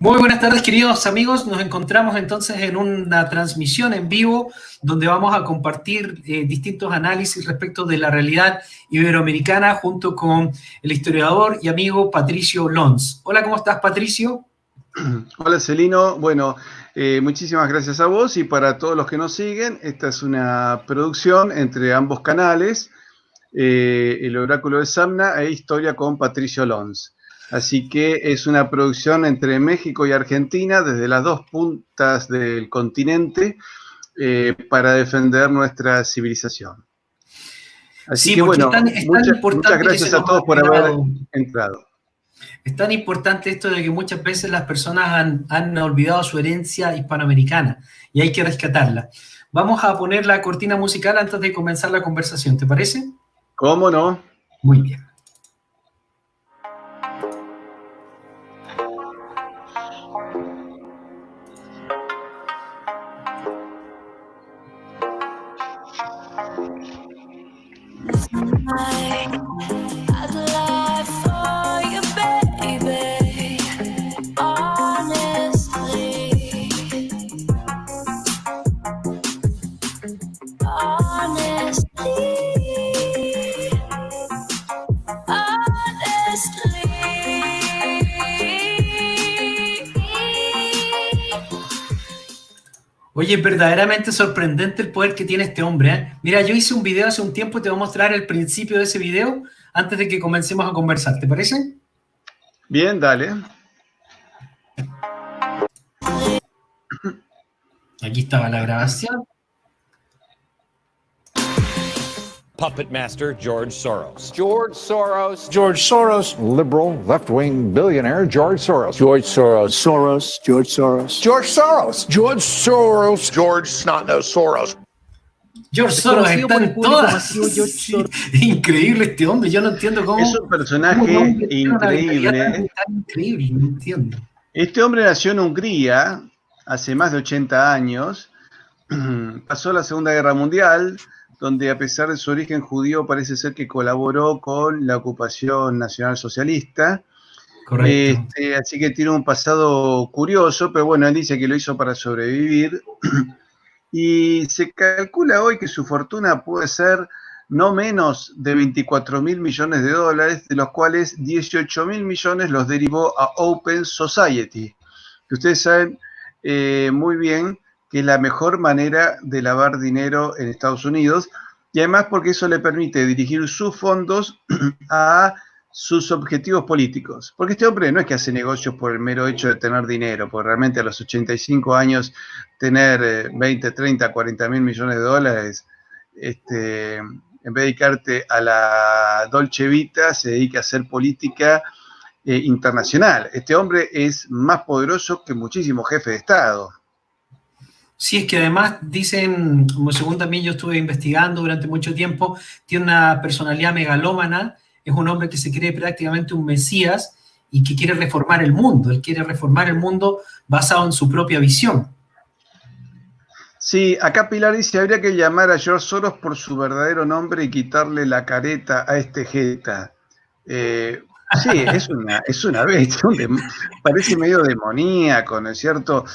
Muy buenas tardes, queridos amigos. Nos encontramos entonces en una transmisión en vivo donde vamos a compartir distintos análisis respecto de la realidad iberoamericana junto con el historiador y amigo Patricio Lons. Hola, ¿cómo estás, Patricio? Hola, Celino. Bueno, muchísimas gracias a vos y para todos los que nos siguen. Esta es una producción entre ambos canales, El Oráculo de Samna e Historia con Patricio Lons. Así que es una producción entre México y Argentina, desde las dos puntas del continente, para defender nuestra civilización. Así Sí, que porque bueno, muchas gracias a todos por haber entrado. Es tan importante esto de que muchas veces las personas han olvidado su herencia hispanoamericana y hay que rescatarla. Vamos a poner la cortina musical antes de comenzar la conversación, ¿te parece? ¿Cómo no? Muy bien. Oye, es verdaderamente sorprendente el poder que tiene este hombre, ¿eh? Mira, yo hice un video hace un tiempo y te voy a mostrar el principio de ese video antes de que comencemos a conversar, ¿te parece? Bien, dale. Aquí estaba la grabación. Puppet master George Soros. George Soros. George Soros. Liberal, left-wing billionaire George Soros. George Soros. Soros. George Soros. George Soros. George Soros. George Snotnose Soros. George Soros está en todas. Sí, increíble este hombre, yo no entiendo cómo. Es un personaje increíble. Increíble, no entiendo. Este hombre nació en Hungría hace más de 80 años, pasó la Segunda Guerra Mundial, donde a pesar de su origen judío parece ser que colaboró con la ocupación nacionalsocialista. Correcto. Así que tiene un pasado curioso, pero bueno, él dice que lo hizo para sobrevivir. Y se calcula hoy que su fortuna puede ser no menos de 24.000 millones de dólares, de los cuales 18.000 millones los derivó a Open Society, que ustedes saben muy bien que es la mejor manera de lavar dinero en Estados Unidos, y además porque eso le permite dirigir sus fondos a sus objetivos políticos. Porque este hombre no es que hace negocios por el mero hecho de tener dinero, porque realmente a los 85 años tener 20, 30, 40 mil millones de dólares, en vez de dedicarte a la Dolce Vita, se dedica a hacer política internacional. Este hombre es más poderoso que muchísimos jefes de Estado. Sí, es que además dicen, como según también yo estuve investigando durante mucho tiempo, tiene una personalidad megalómana, es un hombre que se cree prácticamente un mesías y que quiere reformar el mundo. Él quiere reformar el mundo basado en su propia visión. Sí, acá Pilar dice, habría que llamar a George Soros por su verdadero nombre y quitarle la careta a este jeta. Sí, es una bestia, parece medio demoníaco, ¿no es cierto?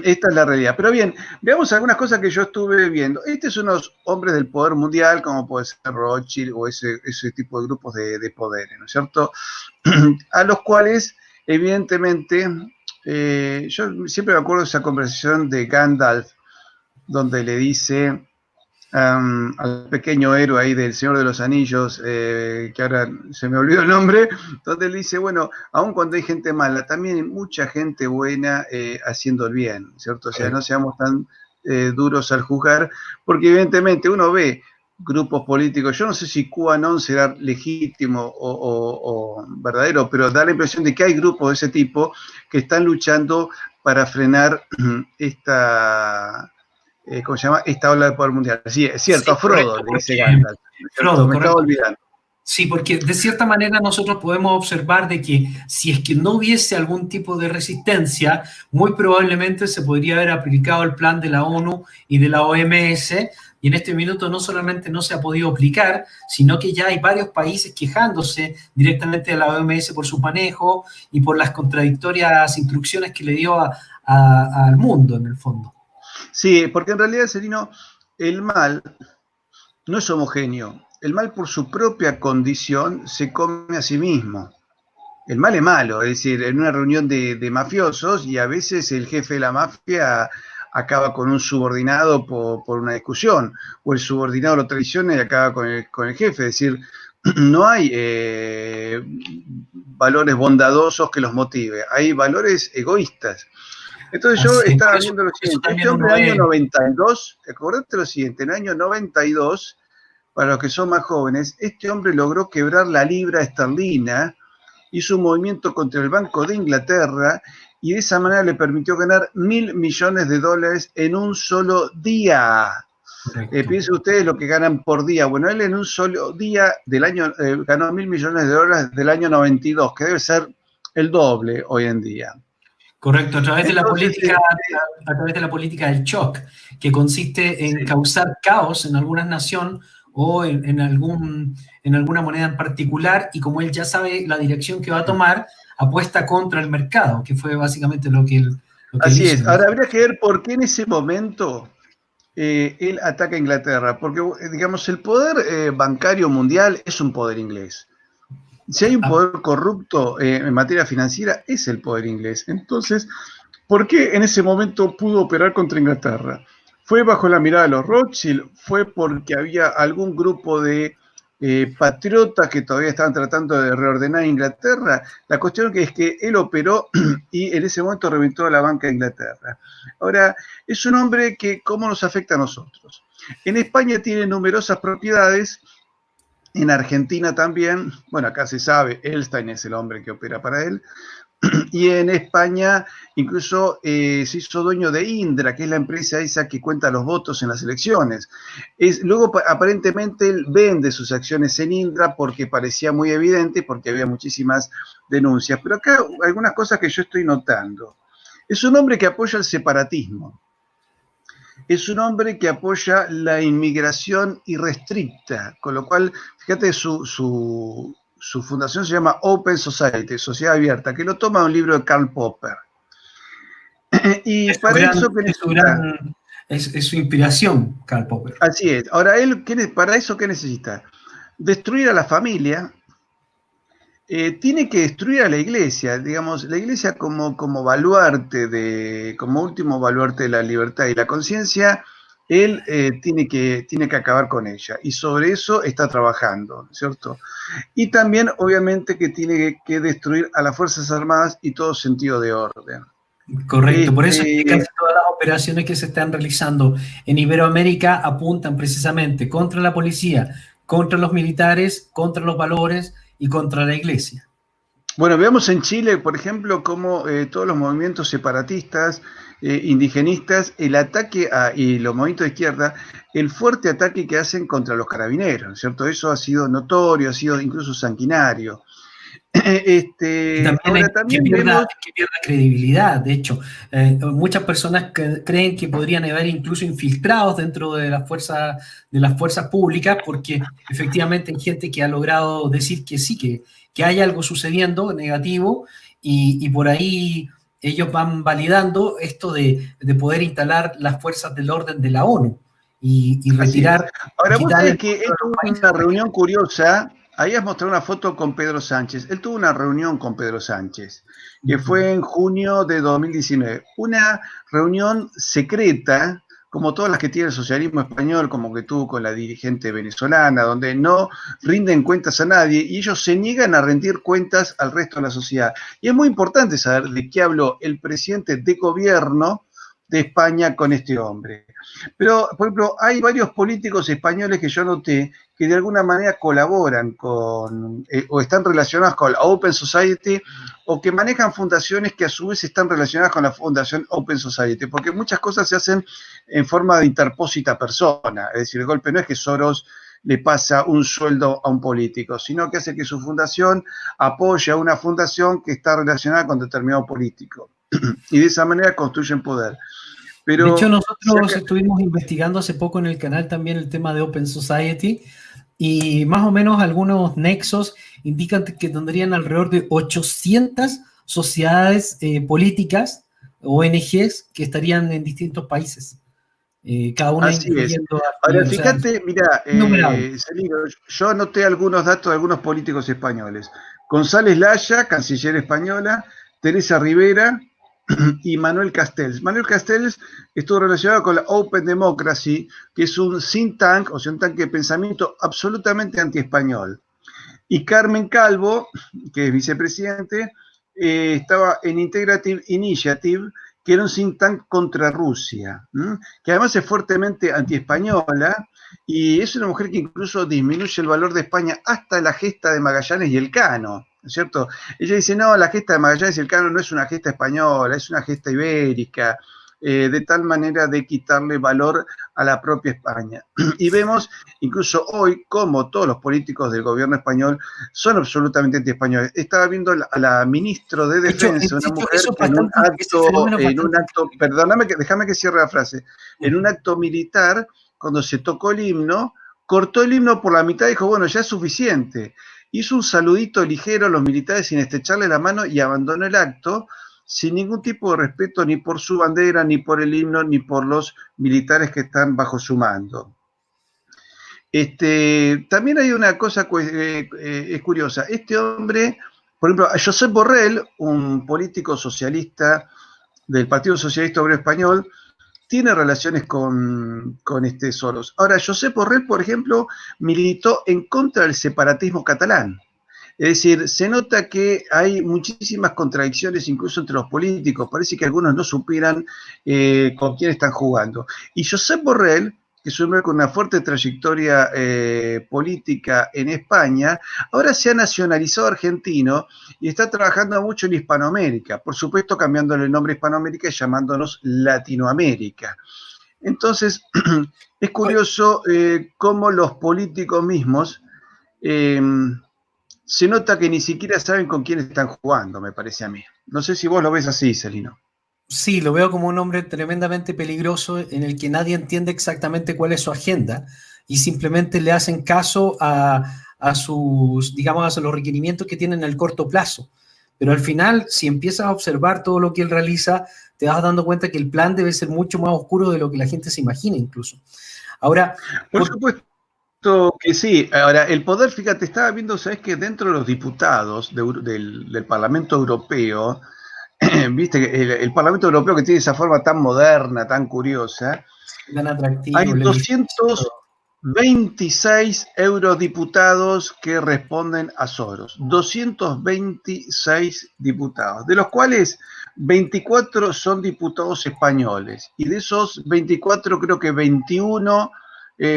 Esta es la realidad. Pero bien, veamos algunas cosas que yo estuve viendo. Estos son unos hombres del poder mundial, como puede ser Rothschild o ese tipo de grupos de poderes, ¿no es cierto? A los cuales, evidentemente, yo siempre me acuerdo de esa conversación de Gandalf, donde le dice al pequeño héroe ahí del Señor de los Anillos, que ahora se me olvidó el nombre, donde él dice, bueno, aun cuando hay gente mala, también hay mucha gente buena haciendo el bien, ¿cierto? O sea, no seamos tan duros al juzgar, porque evidentemente uno ve grupos políticos, yo no sé si QAnon será legítimo o verdadero, pero da la impresión de que hay grupos de ese tipo que están luchando para frenar ¿cómo se llama? Esta ola de poder mundial. Sí, es cierto, Sí, Frodo, le dice Gandalf. Frodo, me estaba olvidando. Sí, porque de cierta manera nosotros podemos observar de que si es que no hubiese algún tipo de resistencia, muy probablemente se podría haber aplicado el plan de la ONU y de la OMS y en este minuto no solamente no se ha podido aplicar, sino que ya hay varios países quejándose directamente de la OMS por su manejo y por las contradictorias instrucciones que le dio al mundo, en el fondo. Sí, porque en realidad, Celino, el mal no es homogéneo. El mal por su propia condición se come a sí mismo. El mal es malo, es decir, en una reunión de mafiosos y a veces el jefe de la mafia acaba con un subordinado por una discusión, o el subordinado lo traiciona y acaba con el jefe. Es decir, no hay valores bondadosos que los motive, hay valores egoístas. Entonces yo estaba viendo lo siguiente, este hombre en el año 92, acordate lo siguiente, en el año 92, para los que son más jóvenes, este hombre logró quebrar la libra esterlina, hizo un movimiento contra el Banco de Inglaterra y de esa manera le permitió ganar $1.000 millones en un solo día. Piensen ustedes lo que ganan por día. Bueno, él en un solo día del año ganó $1.000 millones del año 92, que debe ser el doble hoy en día. Correcto, a través de la política del shock, que consiste en causar caos en alguna nación o en alguna moneda en particular, y como él ya sabe la dirección que va a tomar, apuesta contra el mercado, que fue básicamente lo que él Así hizo. es. Ahora habría que ver por qué en ese momento él ataca a Inglaterra, porque digamos el poder bancario mundial es un poder inglés. Si hay un poder corrupto en materia financiera, es el poder inglés. Entonces, ¿por qué en ese momento pudo operar contra Inglaterra? ¿Fue bajo la mirada de los Rothschild? ¿Fue porque había algún grupo de patriotas que todavía estaban tratando de reordenar Inglaterra? La cuestión es que él operó y en ese momento reventó a la banca de Inglaterra. Ahora, es un hombre que, ¿cómo nos afecta a nosotros? En España tiene numerosas propiedades. En Argentina también, bueno, acá se sabe, Elstein es el hombre que opera para él, y en España incluso se hizo dueño de Indra, que es la empresa esa que cuenta los votos en las elecciones. Luego aparentemente él vende sus acciones en Indra porque parecía muy evidente, porque había muchísimas denuncias, pero acá algunas cosas que yo estoy notando. Es un hombre que apoya el separatismo. Es un hombre que apoya la inmigración irrestricta, con lo cual, fíjate, su fundación se llama Open Society, Sociedad Abierta, que lo toma de un libro de Karl Popper. Y es para su eso que necesita... Es su inspiración, Karl Popper. Así es. Ahora, él, para eso, ¿qué necesita? Destruir a la familia. Tiene que destruir a la iglesia, digamos, la iglesia como baluarte como último baluarte de la libertad y la conciencia, él tiene que acabar con ella, y sobre eso está trabajando, ¿cierto? Y también, obviamente, que tiene que destruir a las Fuerzas Armadas y todo sentido de orden. Correcto, por eso es que casi todas las operaciones que se están realizando en Iberoamérica apuntan precisamente contra la policía, contra los militares, contra los valores y contra la iglesia. Bueno, veamos en Chile, por ejemplo, cómo todos los movimientos separatistas, indigenistas, el ataque y los movimientos de izquierda, el fuerte ataque que hacen contra los carabineros, ¿cierto? Eso ha sido notorio, ha sido incluso sanguinario. También que pierda credibilidad. De hecho, muchas personas creen que podrían haber incluso infiltrados dentro de las fuerzas públicas, porque efectivamente hay gente que ha logrado decir que sí, que hay algo sucediendo negativo, y por ahí ellos van validando esto de poder instalar las fuerzas del orden de la ONU y retirar. Ahora, vos sabés que esto es una reunión curiosa. Ahí has mostrado una foto con Pedro Sánchez. Él tuvo una reunión con Pedro Sánchez, que fue en junio de 2019. Una reunión secreta, como todas las que tiene el socialismo español, como que tuvo con la dirigente venezolana, donde no rinden cuentas a nadie y ellos se niegan a rendir cuentas al resto de la sociedad. Y es muy importante saber de qué habló el presidente de gobierno de España con este hombre. Pero, por ejemplo, hay varios políticos españoles que yo noté que de alguna manera colaboran con o están relacionados con la Open Society, o que manejan fundaciones que a su vez están relacionadas con la Fundación Open Society, porque muchas cosas se hacen en forma de interpósita persona. Es decir, el golpe no es que Soros le pasa un sueldo a un político, sino que hace que su fundación apoye a una fundación que está relacionada con determinado político. Y de esa manera construyen poder. Pero, de hecho, nosotros saca- estuvimos investigando hace poco en el canal también el tema de Open Society y más o menos algunos nexos indican que tendrían alrededor de 800 sociedades políticas, ONGs, que estarían en distintos países, cada una Así es. incluyendo a Ahora, Chile, o sea, fíjate, mira, innumerable. Celino, yo anoté algunos datos de algunos políticos españoles. González Laya, canciller española, Teresa Rivera y Manuel Castells. Manuel Castells estuvo relacionado con la Open Democracy, que es un think tank, o sea, un tanque de pensamiento absolutamente anti-español. Y Carmen Calvo, que es vicepresidente, estaba en Integrative Initiative, que era un think tank contra Rusia, que además es fuertemente antiespañola y es una mujer que incluso disminuye el valor de España hasta la gesta de Magallanes y Elcano, ¿no es cierto? Ella dice, no, la gesta de Magallanes y Elcano no es una gesta española, es una gesta ibérica, de tal manera de quitarle valor a la propia España. Y vemos incluso hoy cómo todos los políticos del gobierno español son absolutamente anti-españoles. Estaba viendo a la ministra de De hecho, Defensa, una mujer eso es que ese fenómeno es en un bastante acto, perdóname, déjame que cierre la frase, en un acto militar, cuando se tocó el himno, cortó el himno por la mitad y dijo, bueno, ya es suficiente. Hizo un saludito ligero a los militares sin estrecharle la mano y abandonó el acto sin ningún tipo de respeto ni por su bandera, ni por el himno, ni por los militares que están bajo su mando. También hay una cosa es curiosa. Este hombre, por ejemplo, a Josep Borrell, un político socialista del Partido Socialista Obrero Español, tiene relaciones con Soros. Ahora, Josep Borrell, por ejemplo, militó en contra del separatismo catalán. Es decir, se nota que hay muchísimas contradicciones incluso entre los políticos. Parece que algunos no supieran con quién están jugando. Y Josep Borrell, que es un hombre con una fuerte trayectoria política en España, ahora se ha nacionalizado argentino y está trabajando mucho en Hispanoamérica. Por supuesto, cambiándole el nombre a Hispanoamérica y llamándonos Latinoamérica. Entonces, es curioso cómo los políticos mismos se nota que ni siquiera saben con quién están jugando, me parece a mí. No sé si vos lo ves así, Celino. Sí, lo veo como un hombre tremendamente peligroso en el que nadie entiende exactamente cuál es su agenda y simplemente le hacen caso a sus, digamos, a los requerimientos que tienen en el corto plazo. Pero al final, si empiezas a observar todo lo que él realiza, te vas dando cuenta que el plan debe ser mucho más oscuro de lo que la gente se imagina incluso. Ahora, por supuesto que sí. Ahora, el poder, fíjate, estaba viendo, ¿sabes? Que dentro de los diputados del Parlamento Europeo, viste, el Parlamento Europeo que tiene esa forma tan moderna, tan curiosa, tan atractivo, hay 226 eurodiputados que responden a Soros. 226 diputados, de los cuales 24 son diputados españoles. Y de esos 24, creo que 21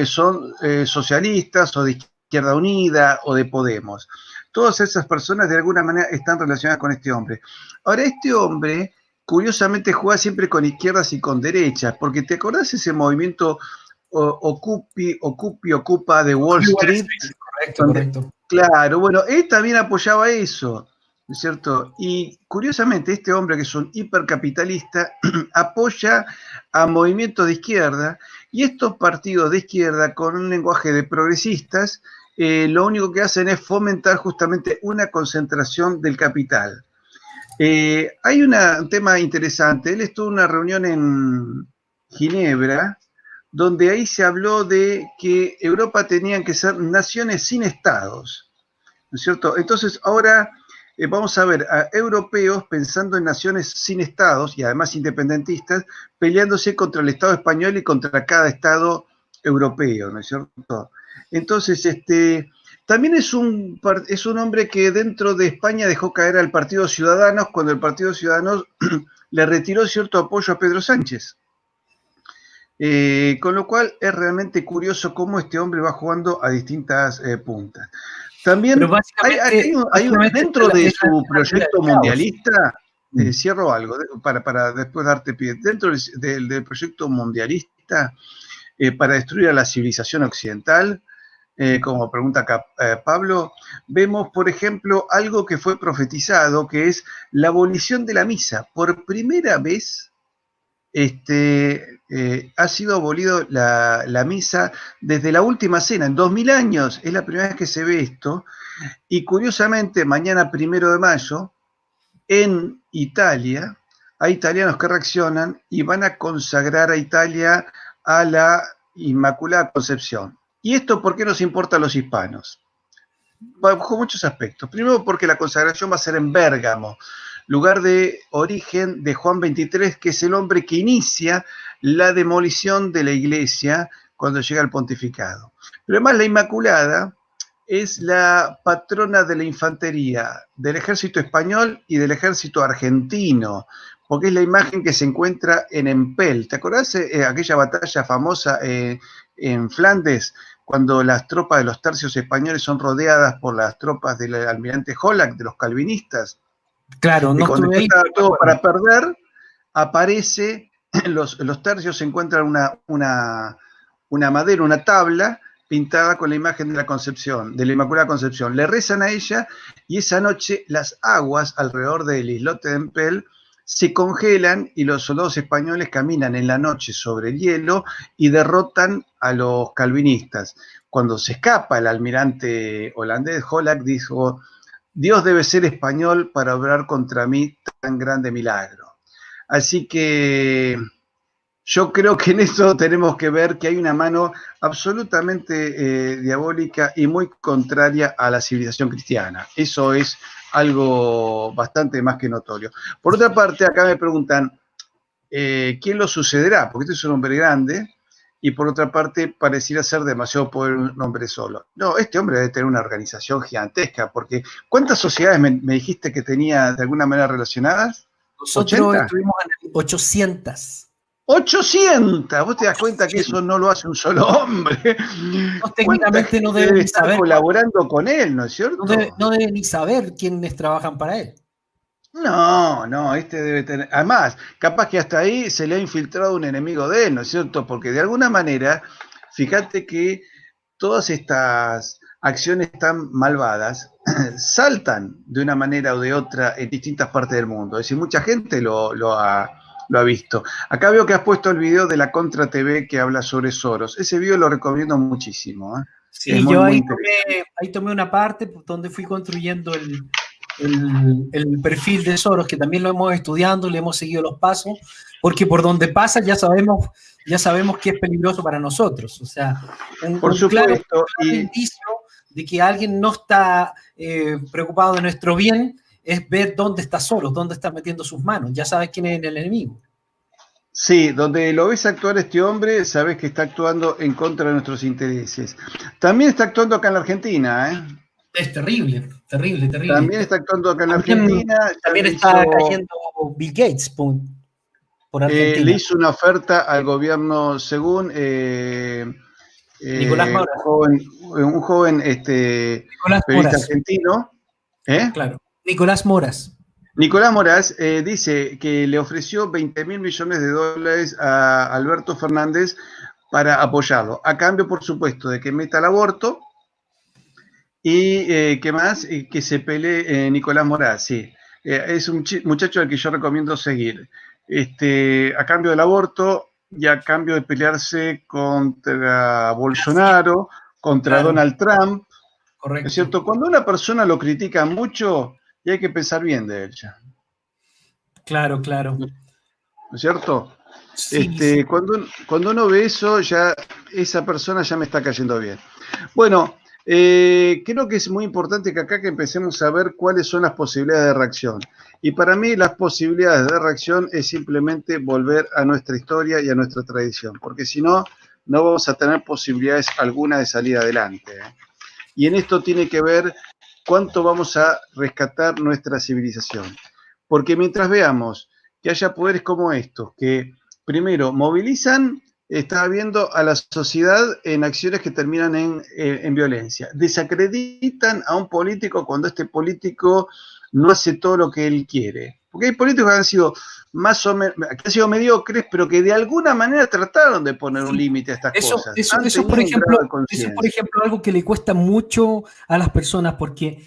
son socialistas o de Izquierda Unida o de Podemos. Todas esas personas de alguna manera están relacionadas con este hombre. Ahora, este hombre, curiosamente, juega siempre con izquierdas y con derechas, porque ¿te acordás ese movimiento Ocupa de Wall Street? Correcto, correcto. Claro, bueno, él también apoyaba eso, ¿no es cierto? Y curiosamente, este hombre, que es un hipercapitalista, apoya a movimientos de izquierda, y estos partidos de izquierda, con un lenguaje de progresistas, lo único que hacen es fomentar justamente una concentración del capital. Hay un tema interesante. Él estuvo en una reunión en Ginebra, donde ahí se habló de que Europa tenían que ser naciones sin estados, ¿no es cierto? Entonces ahora vamos a ver a europeos pensando en naciones sin estados y además independentistas, peleándose contra el Estado español y contra cada Estado europeo, ¿no es cierto? Entonces, también es un hombre que dentro de España dejó caer al Partido Ciudadanos cuando el Partido Ciudadanos le retiró cierto apoyo a Pedro Sánchez. Con lo cual es realmente curioso cómo este hombre va jugando a distintas puntas. También dentro de su proyecto mundialista, cierro algo para después darte pie, dentro del proyecto mundialista para destruir a la civilización occidental, como pregunta acá Pablo, vemos, por ejemplo, algo que fue profetizado, que es la abolición de la misa. Por primera vez ha sido abolido la misa desde la última cena, en 2000 años, es la primera vez que se ve esto, y curiosamente, mañana 1 de mayo, en Italia, hay italianos que reaccionan y van a consagrar a Italia a la Inmaculada Concepción. ¿Y esto por qué nos importa a los hispanos? Bajo muchos aspectos. Primero porque la consagración va a ser en Bérgamo, lugar de origen de Juan XXIII, que es el hombre que inicia la demolición de la iglesia cuando llega al pontificado. Pero además la Inmaculada es la patrona de la infantería, del ejército español y del ejército argentino, porque es la imagen que se encuentra en Empel. ¿Te acordás aquella batalla famosa en Flandes, cuando las tropas de los tercios españoles son rodeadas por las tropas del almirante Hollack, de los calvinistas? Claro, no cuando estuve ahí. está todo para perder, aparece, los tercios encuentran una madera, una tabla, pintada con la imagen de la Concepción, de la Inmaculada Concepción. Le rezan a ella y esa noche las aguas alrededor del islote de Empel se congelan y los soldados españoles caminan en la noche sobre el hielo y derrotan a los calvinistas. Cuando se escapa el almirante holandés, Hollack dijo: Dios debe ser español para obrar contra mí tan grande milagro. Así que yo creo que en esto tenemos que ver que hay una mano absolutamente diabólica y muy contraria a la civilización cristiana. Eso es algo bastante más que notorio. Por otra parte, acá me preguntan, ¿quién lo sucederá? Porque este es un hombre grande y por otra parte pareciera ser demasiado poder un hombre solo. No, este hombre debe tener una organización gigantesca, porque ¿cuántas sociedades me dijiste que tenía de alguna manera relacionadas? Nosotros 80. estuvimos en 800. 800, vos te das cuenta que eso no lo hace un solo hombre. No, técnicamente no debe estar saber, colaborando con él, ¿no es cierto? No debe ni saber quiénes trabajan para él. No, este debe tener. Además, capaz que hasta ahí se le ha infiltrado un enemigo de él, ¿no es cierto? Porque de alguna manera, fíjate que todas estas acciones tan malvadas saltan de una manera o de otra en distintas partes del mundo. Es decir, mucha gente lo ha visto. Acá veo que has puesto el video de la Contra TV que habla sobre Soros. Ese video lo recomiendo muchísimo. Sí, yo ahí tomé una parte donde fui construyendo el perfil de Soros, que también lo hemos estudiado, le hemos seguido los pasos, porque por donde pasa ya sabemos que es peligroso para nosotros. O sea, por supuesto, claro indicio de que alguien no está preocupado de nuestro bien es ver dónde está Soros, dónde está metiendo sus manos. Ya sabes quién es el enemigo. Sí, donde lo ves actuar este hombre, sabes que está actuando en contra de nuestros intereses. También está actuando acá en la Argentina, ¿eh? Es terrible. También está actuando acá en la Argentina. También está cayendo Bill Gates por Argentina. Le hizo una oferta al gobierno, según Nicolás Mora. un joven periodista argentino. Claro, Nicolás Moras. Nicolás Moras dice que le ofreció $20.000 millones a Alberto Fernández para apoyarlo, a cambio, por supuesto, de que meta el aborto y ¿qué más? Que se pelee Nicolás Moras, sí. Es un muchacho al que yo recomiendo seguir. A cambio del aborto y a cambio de pelearse contra Bolsonaro, contra Donald Trump. Correcto. ¿Es cierto? Cuando una persona lo critica mucho, y hay que pensar bien de ella. Claro. ¿No es cierto? Sí. Cuando uno ve eso, ya esa persona ya me está cayendo bien. Bueno, creo que es muy importante que acá que empecemos a ver cuáles son las posibilidades de reacción. Y para mí las posibilidades de reacción es simplemente volver a nuestra historia y a nuestra tradición, porque si no, no vamos a tener posibilidades alguna de salir adelante. Y en esto tiene que ver cuánto vamos a rescatar nuestra civilización. Porque mientras veamos que haya poderes como estos, que primero movilizan, está viendo a la sociedad en acciones que terminan en violencia. Desacreditan a un político cuando este político no hace todo lo que él quiere. Porque hay políticos que han sido más o menos, que han sido mediocres, pero que de alguna manera trataron de poner un límite a estas cosas. Eso, por ejemplo, algo que le cuesta mucho a las personas, porque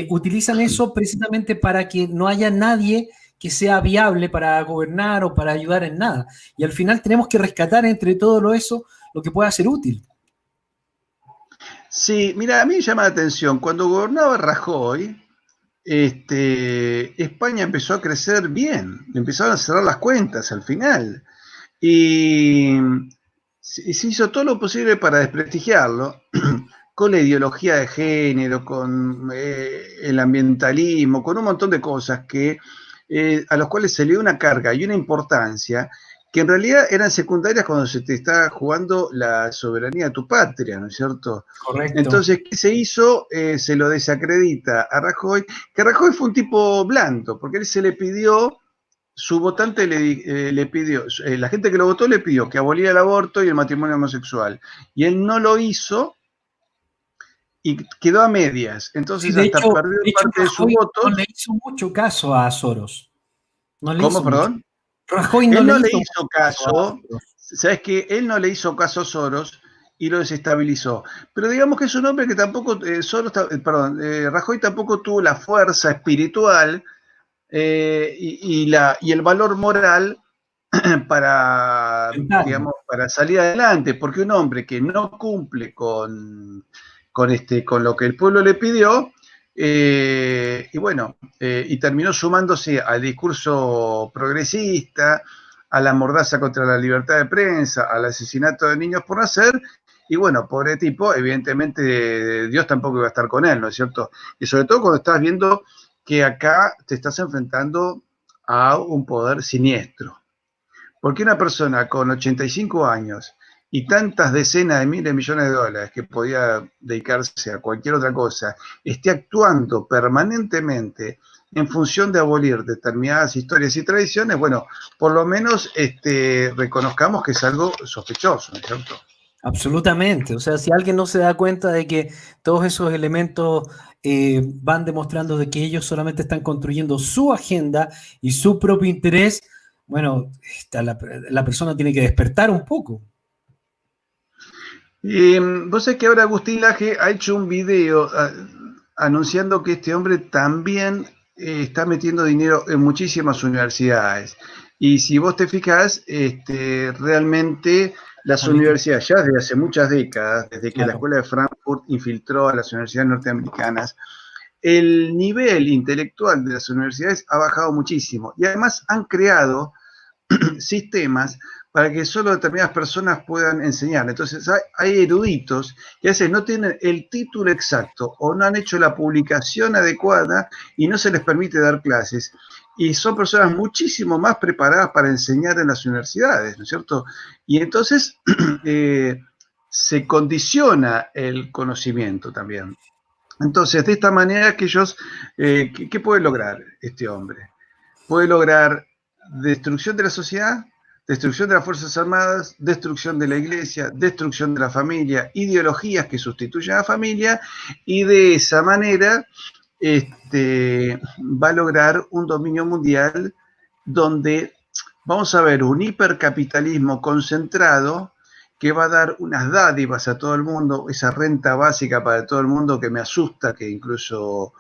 utilizan eso precisamente para que no haya nadie que sea viable para gobernar o para ayudar en nada. Y al final tenemos que rescatar entre todo eso lo que pueda ser útil. Sí, mira, a mí me llama la atención, cuando gobernaba Rajoy, España empezó a crecer bien, empezaron a cerrar las cuentas al final. Y se hizo todo lo posible para desprestigiarlo, con la ideología de género, con el ambientalismo, con un montón de cosas a los cuales se le dio una carga y una importancia que en realidad eran secundarias cuando se te está jugando la soberanía de tu patria, ¿no es cierto? Correcto. Entonces, ¿qué se hizo? Se lo desacredita a Rajoy, que Rajoy fue un tipo blando, porque él se le pidió, su votante le pidió, la gente que lo votó le pidió que aboliera el aborto y el matrimonio homosexual, y él no lo hizo y quedó a medias, entonces Sí, hasta perdió parte de sus Rajoy votos. no le hizo mucho caso a Soros. No le ¿Cómo, hizo perdón? mucho. Rajoy no Él no le le hizo hizo caso, ¿sabes qué? Él no le hizo caso a Soros y lo desestabilizó. Pero digamos que es un hombre que tampoco, Rajoy tampoco tuvo la fuerza espiritual y el valor moral Mental. para salir adelante, porque un hombre que no cumple con lo que el pueblo le pidió, y terminó sumándose al discurso progresista, a la mordaza contra la libertad de prensa, al asesinato de niños por nacer, y bueno, pobre tipo, evidentemente Dios tampoco iba a estar con él, ¿no es cierto? Y sobre todo cuando estás viendo que acá te estás enfrentando a un poder siniestro. Porque una persona con 85 años y tantas decenas de miles de millones de dólares que podía dedicarse a cualquier otra cosa, esté actuando permanentemente en función de abolir determinadas historias y tradiciones, bueno, por lo menos reconozcamos que es algo sospechoso, ¿no es cierto? Absolutamente. O sea, si alguien no se da cuenta de que todos esos elementos van demostrando de que ellos solamente están construyendo su agenda y su propio interés, bueno, la persona tiene que despertar un poco. Vos sabés que ahora Agustín Laje ha hecho un video anunciando que este hombre también está metiendo dinero en muchísimas universidades. Y si vos te fijás, realmente las universidades, ya desde hace muchas décadas, desde que la Escuela de Frankfurt infiltró a las universidades norteamericanas, el nivel intelectual de las universidades ha bajado muchísimo. Y además han creado sistemas para que solo determinadas personas puedan enseñar. Entonces hay eruditos que a veces no tienen el título exacto o no han hecho la publicación adecuada y no se les permite dar clases. Y son personas muchísimo más preparadas para enseñar en las universidades, ¿no es cierto? Y entonces se condiciona el conocimiento también. Entonces, de esta manera que ellos, ¿qué puede lograr este hombre? Puede lograr destrucción de la sociedad, destrucción de las Fuerzas Armadas, destrucción de la Iglesia, destrucción de la familia, ideologías que sustituyen a la familia, y de esa manera va a lograr un dominio mundial donde vamos a ver un hipercapitalismo concentrado que va a dar unas dádivas a todo el mundo, esa renta básica para todo el mundo que me asusta que incluso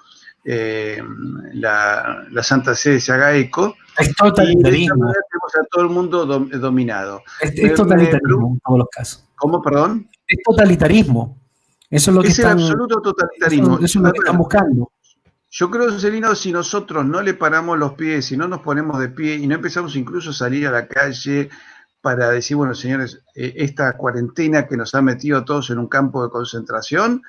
la Santa Sede se haga eco. Es totalitarismo. Y de esta manera tenemos a todo el mundo dominado. Es totalitarismo en todos los casos. ¿Cómo, perdón? Es totalitarismo. Eso es lo que es están, el absoluto totalitarismo. Eso es lo que están buscando. Yo creo, Celino, si nosotros no le paramos los pies, si no nos ponemos de pie y no empezamos incluso a salir a la calle para decir, bueno, señores, esta cuarentena que nos ha metido a todos en un campo de concentración,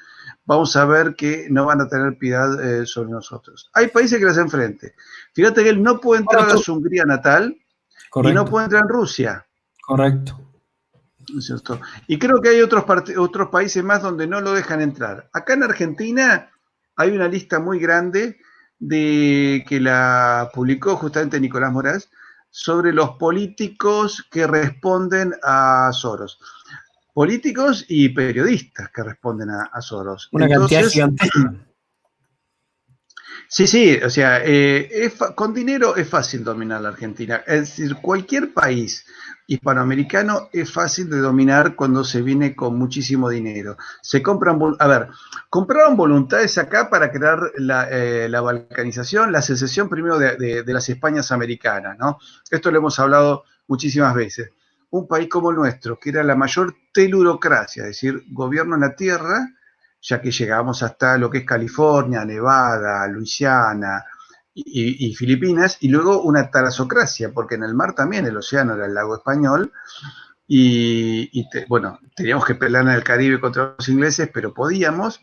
vamos a ver que no van a tener piedad sobre nosotros. Hay países que las enfrenten. Fíjate que él no puede entrar a su Hungría natal. Correcto. Y no puede entrar en Rusia. Correcto. ¿No es cierto? Y creo que hay otros países más donde no lo dejan entrar. Acá en Argentina hay una lista muy grande que la publicó justamente Nicolás Moraz sobre los políticos que responden a Soros. Políticos y periodistas que responden a Soros. Una cantidad gigantesca. Sí, o sea, con dinero es fácil dominar la Argentina. Es decir, cualquier país hispanoamericano es fácil de dominar cuando se viene con muchísimo dinero. Se compran, compraron voluntades acá para crear la balcanización, la secesión primero de las Españas americanas, ¿no? Esto lo hemos hablado muchísimas veces. Un país como el nuestro, que era la mayor telurocracia, es decir, gobierno en la tierra, ya que llegamos hasta lo que es California, Nevada, Luisiana y Filipinas, y luego una talasocracia, porque en el mar también el océano era el lago español, bueno, teníamos que pelear en el Caribe contra los ingleses, pero podíamos.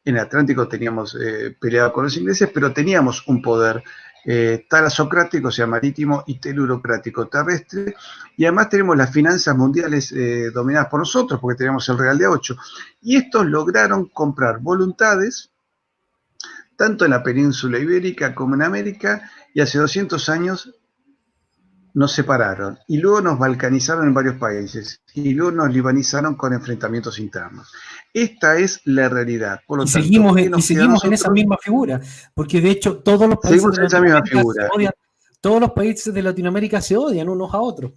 En el Atlántico teníamos peleado con los ingleses, pero teníamos un poder talasocrático, o sea, marítimo, y telurocrático terrestre, y además tenemos las finanzas mundiales dominadas por nosotros, porque teníamos el Real de 8, y estos lograron comprar voluntades, tanto en la península ibérica como en América, y hace 200 años nos separaron, y luego nos balcanizaron en varios países, y luego nos libanizaron con enfrentamientos internos. Esta es la realidad. Por lo Y tanto, seguimos en esa misma figura, porque de hecho todos los países de Latinoamérica se odian, todos los países de Latinoamérica se odian unos a otros.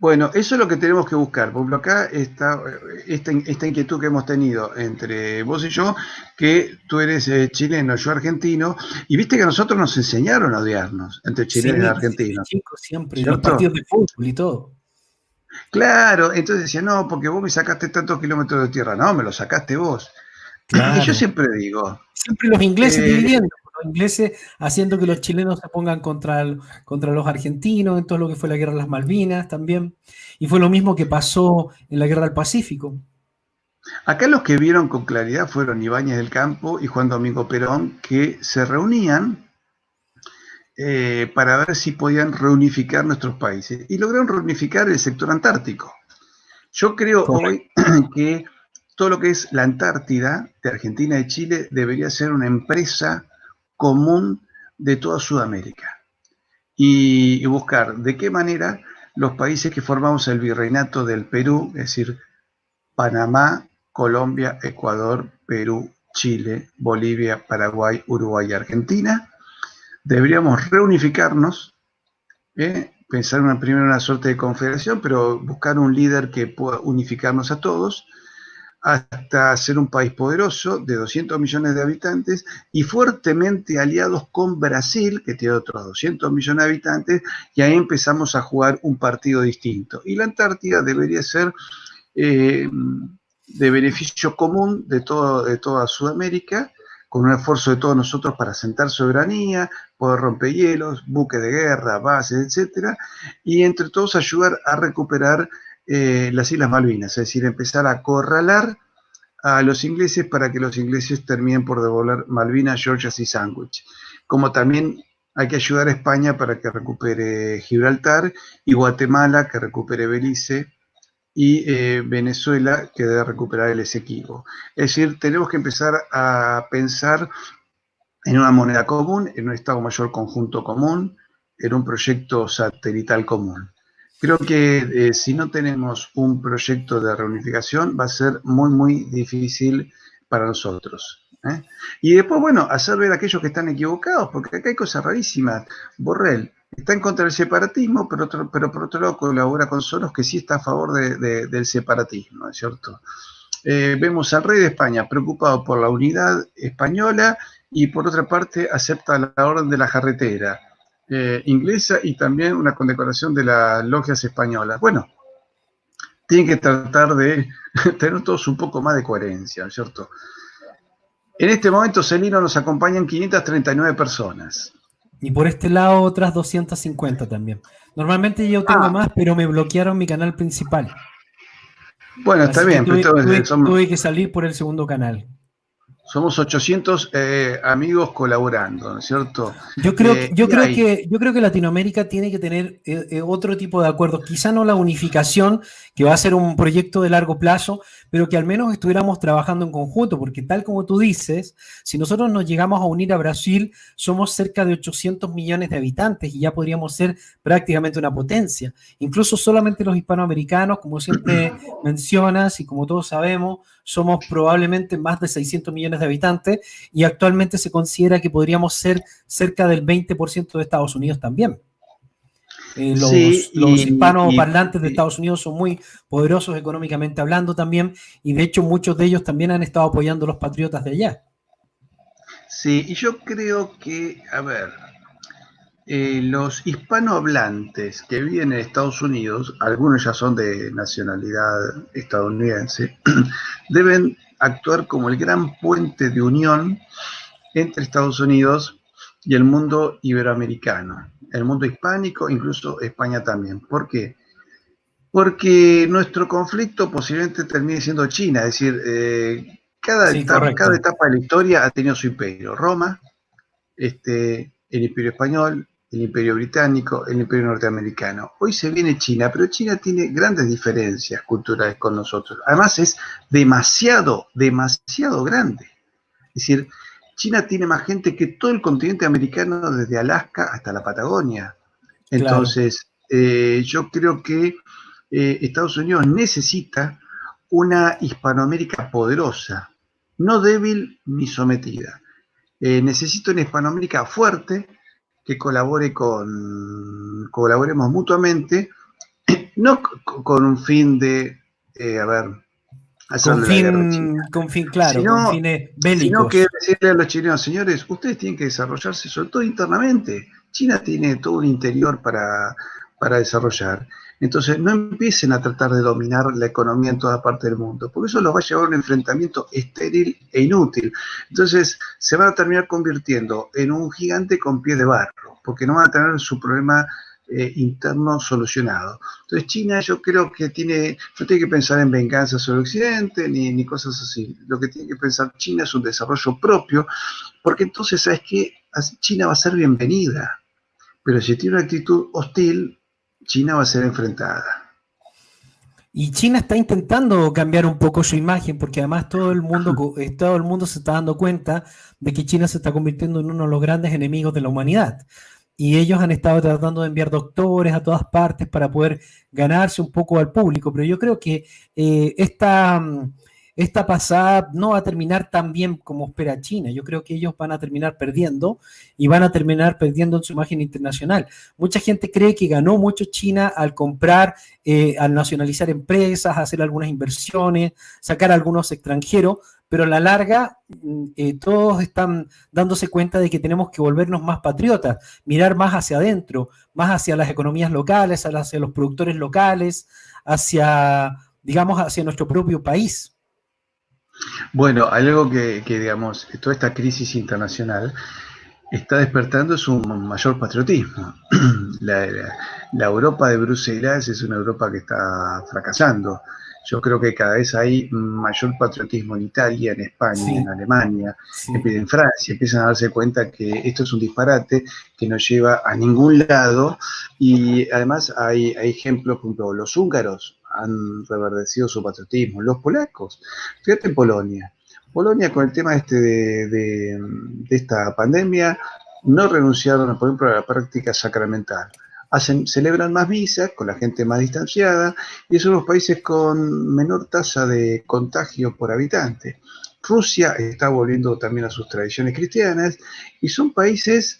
Bueno, eso es lo que tenemos que buscar. Por ejemplo, acá está esta inquietud que hemos tenido entre vos y yo, que tú eres chileno, yo argentino, y viste que a nosotros nos enseñaron a odiarnos entre chilenos y argentinos. Chicos, siempre, los partidos de fútbol y todo. Claro, entonces decía, no, porque vos me sacaste tantos kilómetros de tierra. No, me lo sacaste vos. Claro. Y yo siempre digo... Siempre los ingleses dividiendo, los ingleses haciendo que los chilenos se pongan contra los argentinos en todo lo que fue la guerra de las Malvinas también. Y fue lo mismo que pasó en la guerra del Pacífico. Acá los que vieron con claridad fueron Ibáñez del Campo y Juan Domingo Perón, que se reunían para ver si podían reunificar nuestros países. Y lograron reunificar el sector antártico. Yo creo hoy que todo lo que es la Antártida de Argentina y Chile debería ser una empresa común de toda Sudamérica. Y buscar de qué manera los países que formamos el virreinato del Perú, es decir, Panamá, Colombia, Ecuador, Perú, Chile, Bolivia, Paraguay, Uruguay y Argentina, deberíamos reunificarnos, pensar primero en una suerte de confederación, pero buscar un líder que pueda unificarnos a todos, hasta ser un país poderoso de 200 millones de habitantes y fuertemente aliados con Brasil, que tiene otros 200 millones de habitantes, y ahí empezamos a jugar un partido distinto. Y la Antártida debería ser de beneficio común de toda Sudamérica, con un esfuerzo de todos nosotros para asentar soberanía, poder romper hielos, buques de guerra, bases, etcétera, y entre todos ayudar a recuperar las Islas Malvinas, es decir, empezar a acorralar a los ingleses para que los ingleses terminen por devolver Malvinas, Georgias y Sandwich. Como también hay que ayudar a España para que recupere Gibraltar, y Guatemala que recupere Belice, y Venezuela que debe recuperar el Esequibo. Es decir, tenemos que empezar a pensar en una moneda común, en un Estado Mayor conjunto común, en un proyecto satelital común. Creo que si no tenemos un proyecto de reunificación va a ser muy, muy difícil para nosotros. Y después, bueno, hacer ver a aquellos que están equivocados, porque acá hay cosas rarísimas. Borrell está en contra del separatismo, pero por otro lado colabora con Soros, que sí está a favor del separatismo, ¿no es cierto? Vemos al rey de España preocupado por la unidad española y por otra parte acepta la orden de la jarretera inglesa y también una condecoración de las logias españolas. Bueno, tienen que tratar de tener todos un poco más de coherencia, ¿no es cierto? En este momento, Celino, nos acompañan 539 personas. Y por este lado otras 250 también. Normalmente yo tengo más, pero me bloquearon mi canal principal. Bueno, está bien. Tuve que salir por el segundo canal. Somos 800 amigos colaborando, ¿no es cierto? Yo creo que Latinoamérica tiene que tener otro tipo de acuerdos, quizá no la unificación, que va a ser un proyecto de largo plazo, pero que al menos estuviéramos trabajando en conjunto, porque tal como tú dices, si nosotros nos llegamos a unir a Brasil, somos cerca de 800 millones de habitantes y ya podríamos ser prácticamente una potencia. Incluso solamente los hispanoamericanos, como siempre mencionas y como todos sabemos, somos probablemente más de 600 millones de habitantes y actualmente se considera que podríamos ser cerca del 20% de Estados Unidos también. Sí, Los hispanoparlantes de y- Estados Unidos son muy poderosos económicamente hablando también, y de hecho muchos de ellos también han estado apoyando a los patriotas de allá. sí, y yo creo que, a ver, los hispanohablantes que viven en Estados Unidos, algunos ya son de nacionalidad estadounidense, deben actuar como el gran puente de unión entre Estados Unidos y el mundo iberoamericano, el mundo hispánico, incluso España también. ¿Por qué? Porque nuestro conflicto posiblemente termine siendo China, es decir, Sí, cada correcto. etapa de la historia ha tenido su imperio. Roma, el imperio español, el imperio británico, el imperio norteamericano. Hoy se viene China, pero China tiene grandes diferencias culturales con nosotros. Además es demasiado, demasiado grande. Es decir, China tiene más gente que todo el continente americano desde Alaska hasta la Patagonia. Claro. Entonces, yo creo que Estados Unidos necesita una Hispanoamérica poderosa, no débil ni sometida. Necesita una Hispanoamérica fuerte que colaboremos mutuamente, no con un fin de, a ver, hacerle la guerra a China, Con fin claro, con sino, fines sino que bélicos. decirle a los chilenos, señores, ustedes tienen que desarrollarse sobre todo internamente. China tiene todo un interior para desarrollar. Entonces, no empiecen a tratar de dominar la economía en toda parte del mundo, porque eso los va a llevar a un enfrentamiento estéril e inútil. Entonces, se van a terminar convirtiendo en un gigante con pie de barro, porque no van a tener su problema interno solucionado. Entonces China yo creo que no tiene que pensar en venganza sobre Occidente ni cosas así. Lo que tiene que pensar China es un desarrollo propio, porque entonces, ¿sabes qué? China va a ser bienvenida, pero si tiene una actitud hostil, China va a ser enfrentada. Y China está intentando cambiar un poco su imagen, porque además todo el mundo se está dando cuenta de que China se está convirtiendo en uno de los grandes enemigos de la humanidad. Y ellos han estado tratando de enviar doctores a todas partes para poder ganarse un poco al público. Pero yo creo que esta pasada no va a terminar tan bien como espera China. Yo creo que ellos van a terminar perdiendo, y van a terminar perdiendo en su imagen internacional. Mucha gente cree que ganó mucho China al comprar, al nacionalizar empresas, hacer algunas inversiones, sacar a algunos extranjeros, pero a la larga todos están dándose cuenta de que tenemos que volvernos más patriotas, mirar más hacia adentro, más hacia las economías locales, hacia los productores locales, digamos, hacia nuestro propio país. Bueno, algo digamos, toda esta crisis internacional está despertando es un mayor patriotismo. La Europa de Bruselas es una Europa que está fracasando. Yo creo que cada vez hay mayor patriotismo en Italia, en España, en Sí, Alemania, sí. en Francia. Empiezan a darse cuenta que esto es un disparate que no lleva a ningún lado. Y además hay ejemplos, por ejemplo, los húngaros han reverdecido su patriotismo, los polacos. Fíjate en Polonia. Polonia con el tema de esta pandemia no renunciaron, por ejemplo, a la práctica sacramental. Celebran más misas con la gente más distanciada y son los países con menor tasa de contagio por habitante. Rusia está volviendo también a sus tradiciones cristianas y son países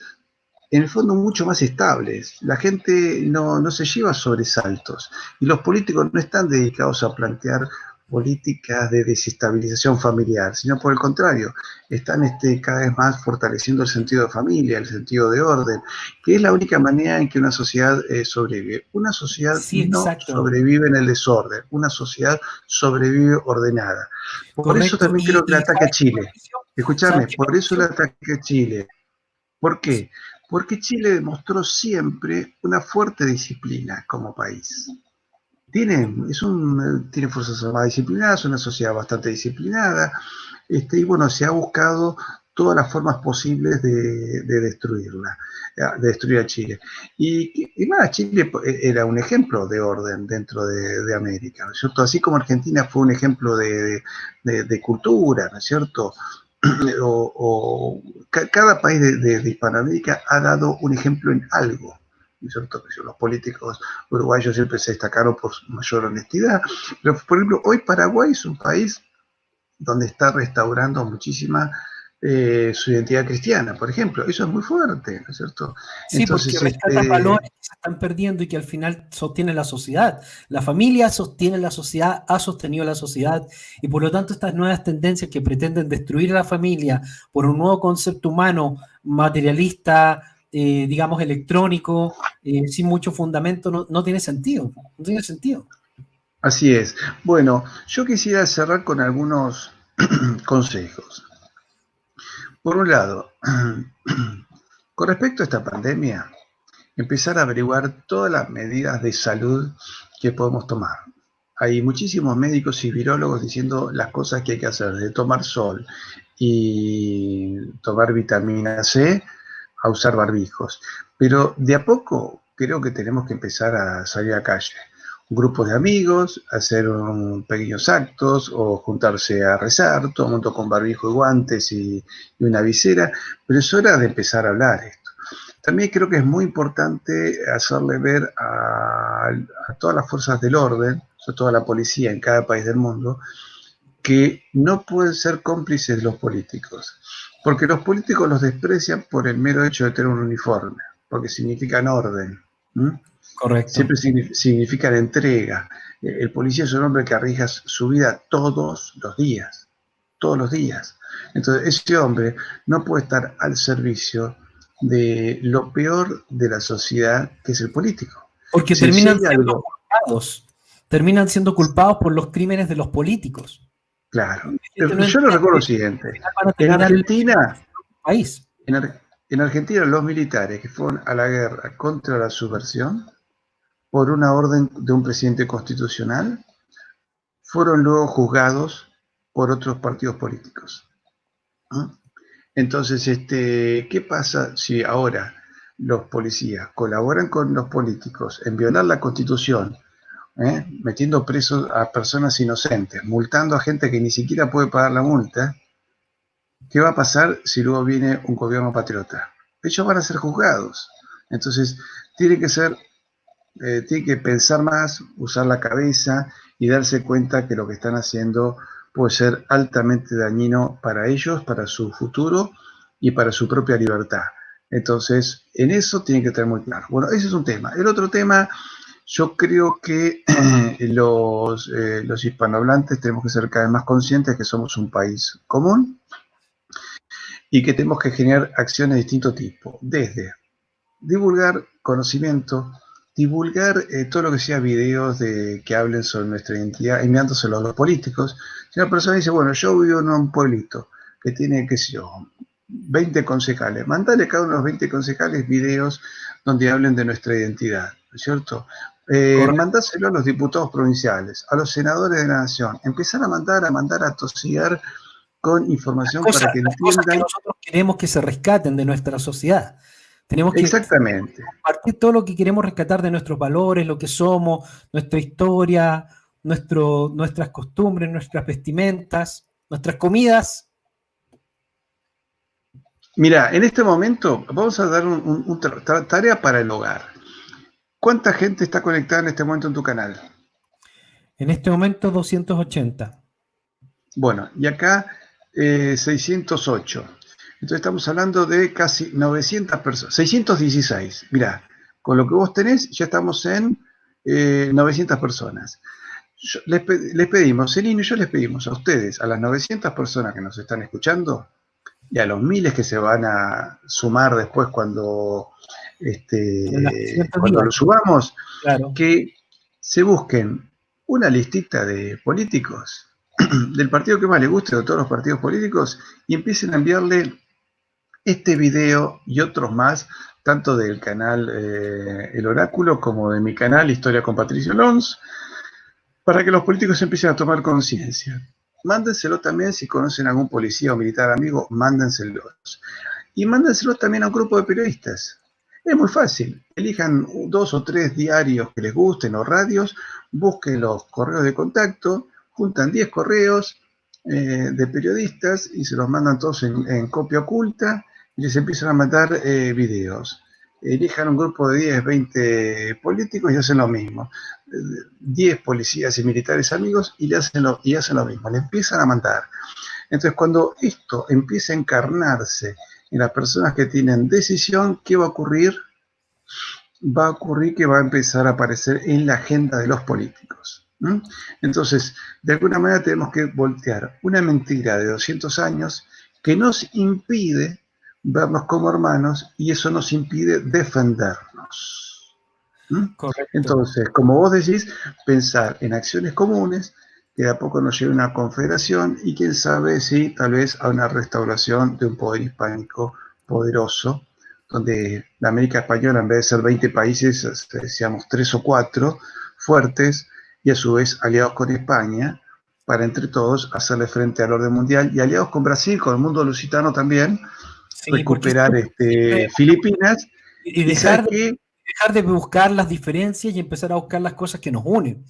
en el fondo mucho más estables. La gente no se lleva sobresaltos y los políticos no están dedicados a plantear políticas de desestabilización familiar, sino por el contrario, están cada vez más fortaleciendo el sentido de familia, el sentido de orden, que es la única manera en que una sociedad sobrevive. Una sociedad Sí, no exacto. sobrevive en el desorden, una sociedad sobrevive ordenada. Por eso Correcto. también creo que el ataque a ¿Sabes qué, Chile, Mauricio? ¿Sabes escuchadme, qué, por eso el Mauricio? ataque a Chile. ¿Por qué? Porque Chile demostró siempre una fuerte disciplina como país. Tiene fuerzas armadas disciplinadas, una sociedad bastante disciplinada, y bueno, se ha buscado todas las formas posibles de destruirla, de destruir a Chile. Y más, Chile era un ejemplo de orden dentro de América, ¿no es cierto? Así como Argentina fue un ejemplo de cultura, ¿no es cierto? Cada país de Hispanoamérica ha dado un ejemplo en algo. ¿No es cierto? Los políticos uruguayos siempre se destacaron por su mayor honestidad, pero por ejemplo, hoy Paraguay es un país donde está restaurando muchísima su identidad cristiana, por ejemplo. Eso es muy fuerte, ¿no es cierto? Sí, Entonces, porque rescata valores que se están perdiendo y que al final sostienen la sociedad. La familia sostiene la sociedad, ha sostenido la sociedad, y por lo tanto estas nuevas tendencias que pretenden destruir a la familia por un nuevo concepto humano, materialista, digamos electrónico, sin mucho fundamento, no tiene sentido. No tiene sentido. así es. Bueno, yo quisiera cerrar con algunos consejos. Por un lado, con respecto a esta pandemia, empezar a averiguar todas las medidas de salud que podemos tomar. Hay muchísimos médicos y virólogos diciendo las cosas que hay que hacer, de tomar sol y tomar vitamina C, a usar barbijos. Pero de a poco creo que tenemos que empezar a salir a la calle. Grupos de amigos, hacer pequeños actos o juntarse a rezar, todo el mundo con barbijo y guantes y una visera, pero es hora de empezar a hablar esto. También creo que es muy importante hacerle ver a todas las fuerzas del orden, sobre todo a la policía en cada país del mundo, que no pueden ser cómplices de los políticos, porque los políticos los desprecian por el mero hecho de tener un uniforme, porque significan orden. Correcto. Siempre significan entrega. El policía es un hombre que arriesga su vida todos los días. Entonces, ese hombre no puede estar al servicio de lo peor de la sociedad, que es el político. Porque Si terminan siendo culpados por los crímenes de los políticos. Claro. Yo les recuerdo lo siguiente. En Argentina, los militares que fueron a la guerra contra la subversión, por una orden de un presidente constitucional, fueron luego juzgados por otros partidos políticos. Entonces, ¿qué pasa si ahora los policías colaboran con los políticos en violar la Constitución, metiendo presos a personas inocentes, multando a gente que ni siquiera puede pagar la multa? ¿Qué va a pasar si luego viene un gobierno patriota? Ellos van a ser juzgados. Entonces, tiene que pensar más, usar la cabeza y darse cuenta que lo que están haciendo puede ser altamente dañino para ellos, para su futuro y para su propia libertad. Entonces, en eso tienen que tener muy claro. Bueno, ese es un tema. El otro tema, yo creo que los hispanohablantes tenemos que ser cada vez más conscientes que somos un país común y que tenemos que generar acciones de distinto tipo, desde divulgar conocimiento, divulgar todo lo que sea videos que hablen sobre nuestra identidad, enviándoselo a los políticos. Si una persona dice, bueno, yo vivo en un pueblito que tiene, qué sé yo, 20 concejales, mandale a cada uno de los 20 concejales videos donde hablen de nuestra identidad, ¿no es cierto? Mandáselo a los diputados provinciales, a los senadores de la nación, empezar a mandar a tosigar con información para que cosas que nosotros queremos que se rescaten de nuestra sociedad. Tenemos que compartir todo lo que queremos rescatar de nuestros valores, lo que somos, nuestra historia, nuestras costumbres, nuestras vestimentas, nuestras comidas. Mira, en este momento vamos a dar una tarea para el hogar. ¿Cuánta gente está conectada en este momento en tu canal? En este momento 280. Bueno, y acá 608. Entonces estamos hablando de casi 900 personas, 616. Mirá, con lo que vos tenés ya estamos en 900 personas. Les pedimos, Celino y yo les pedimos a ustedes, a las 900 personas que nos están escuchando y a los miles que se van a sumar después cuando lo subamos, claro, que se busquen una listita de políticos del partido que más les guste, de todos los partidos políticos, y empiecen a enviarle este video y otros más, tanto del canal El Oráculo como de mi canal Historia con Patricio Lons, para que los políticos empiecen a tomar conciencia. Mándenselo también si conocen a algún policía o militar amigo, mándenselos. Y mándenselos también a un grupo de periodistas. Es muy fácil. Elijan 2 o 3 diarios que les gusten o radios, busquen los correos de contacto, juntan 10 correos de periodistas y se los mandan todos en copia oculta y les empiezan a mandar videos. Elijan un grupo de 10, 20 políticos y hacen lo mismo. 10 policías y militares amigos y hacen lo mismo. Le empiezan a mandar. Entonces, cuando esto empieza a encarnarse en las personas que tienen decisión, ¿qué va a ocurrir? Va a ocurrir que va a empezar a aparecer en la agenda de los políticos. Entonces, de alguna manera tenemos que voltear una mentira de 200 años que nos impide vernos como hermanos y eso nos impide defendernos. Correcto. Entonces, como vos decís, pensar en acciones comunes que de a poco nos lleve a una confederación y quién sabe si tal vez a una restauración de un poder hispánico poderoso, donde la América Española, en vez de ser 20 países, seamos 3 o 4 fuertes y a su vez aliados con España, para entre todos hacerle frente al orden mundial y aliados con Brasil, con el mundo lusitano también, Sí, recuperar porque Filipinas y dejar dejar de buscar las diferencias y empezar a buscar las cosas que nos unen.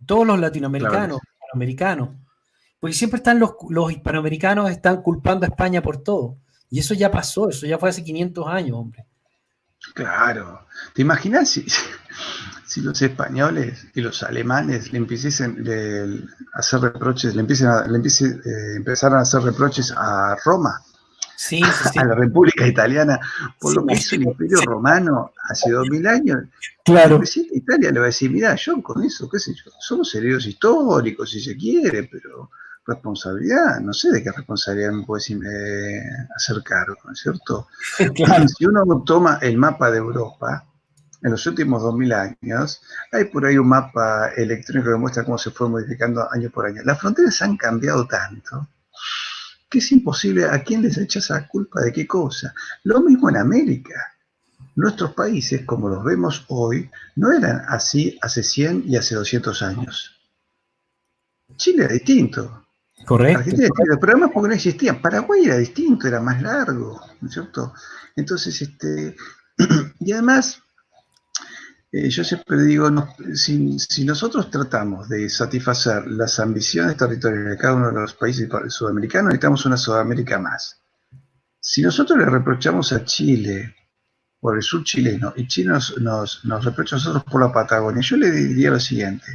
Todos los latinoamericanos, hispanoamericanos, porque siempre están los hispanoamericanos están culpando a España por todo. Y eso ya pasó, eso ya fue hace 500 años, hombre. Claro. ¿Te imaginas si los españoles y los alemanes le empiecen a hacer reproches, empezaran a hacer reproches a Roma, Sí. a la República Italiana, por Sí, lo que hizo el Imperio Romano hace 2000 años? Claro. El presidente de Italia le va a decir, mirá, yo con eso, qué sé yo, somos herederos históricos, si se quiere, pero responsabilidad, no sé de qué responsabilidad me puedes hacer cargo, ¿no es cierto? Claro. Si uno toma el mapa de Europa, en los últimos 2000 años, hay por ahí un mapa electrónico que muestra cómo se fue modificando año por año. Las fronteras han cambiado tanto que es imposible a quién les echas la culpa de qué cosa. Lo mismo en América. Nuestros países, como los vemos hoy, no eran así hace 100 y hace 200 años. Chile era distinto. Correcto. Argentina era distinto, pero además porque no existían. Paraguay era distinto, era más largo, ¿no es cierto? Entonces, y además, yo siempre digo, si nosotros tratamos de satisfacer las ambiciones territoriales de cada uno de los países sudamericanos, necesitamos una Sudamérica más. Si nosotros le reprochamos a Chile por el sur chileno y Chile nos reprocha a nosotros por la Patagonia, yo le diría lo siguiente: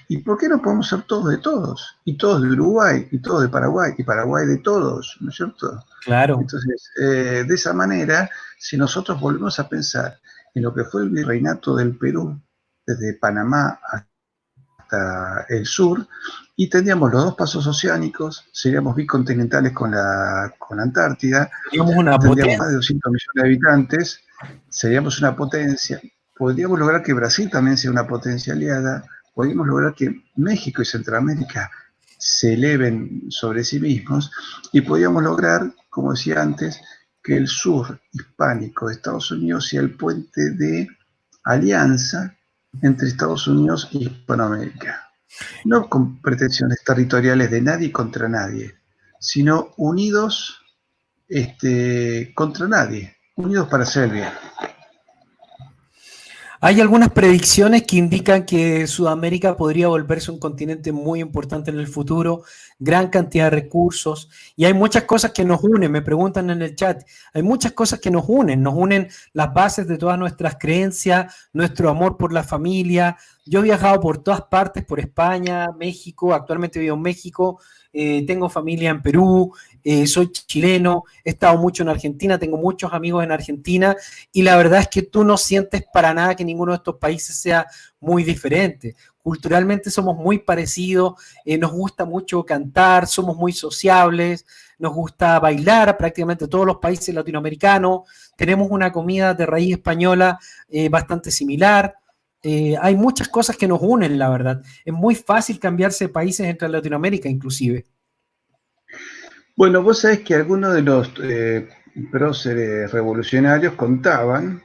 ¿y por qué no podemos ser todos de todos? Y todos de Uruguay, y todos de Paraguay, y Paraguay de todos, ¿no es cierto? Claro. Entonces, de esa manera, si nosotros volvemos a pensar en lo que fue el virreinato del Perú, desde Panamá hasta el sur, y tendríamos los dos pasos oceánicos, seríamos bicontinentales con la Antártida, tendríamos más de 200 millones de habitantes, seríamos una potencia, podríamos lograr que Brasil también sea una potencia aliada, podríamos lograr que México y Centroamérica se eleven sobre sí mismos, y podríamos lograr, como decía antes, que el sur hispánico de Estados Unidos sea el puente de alianza entre Estados Unidos y Hispanoamérica. No con pretensiones territoriales de nadie contra nadie, sino unidos contra nadie, unidos para hacer el bien. Hay algunas predicciones que indican que Sudamérica podría volverse un continente muy importante en el futuro, gran cantidad de recursos, y hay muchas cosas que nos unen, me preguntan en el chat, hay muchas cosas que nos unen las bases de todas nuestras creencias, nuestro amor por la familia. Yo he viajado por todas partes, por España, México, actualmente vivo en México, tengo familia en Perú, soy chileno, he estado mucho en Argentina, tengo muchos amigos en Argentina, y la verdad es que tú no sientes para nada que ninguno de estos países sea muy diferente. Culturalmente somos muy parecidos, nos gusta mucho cantar, somos muy sociables, nos gusta bailar, prácticamente todos los países latinoamericanos, tenemos una comida de raíz española bastante similar. Hay muchas cosas que nos unen, la verdad. Es muy fácil cambiarse de países entre Latinoamérica, inclusive. Bueno, vos sabés que algunos de los próceres revolucionarios contaban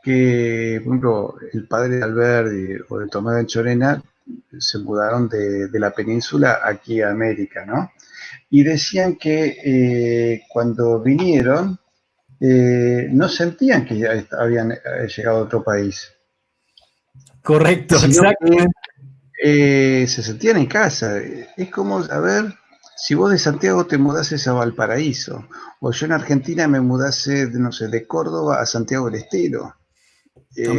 que, por ejemplo, el padre de Alberdi o de Tomás de Anchorena se mudaron de la península aquí a América, ¿no? Y decían que cuando vinieron no sentían que ya habían llegado a otro país. Correcto, exacto. Se sentían en casa. Es como, a ver, si vos de Santiago te mudases a Valparaíso, o yo en Argentina me mudase, no sé, de Córdoba a Santiago del Estero. A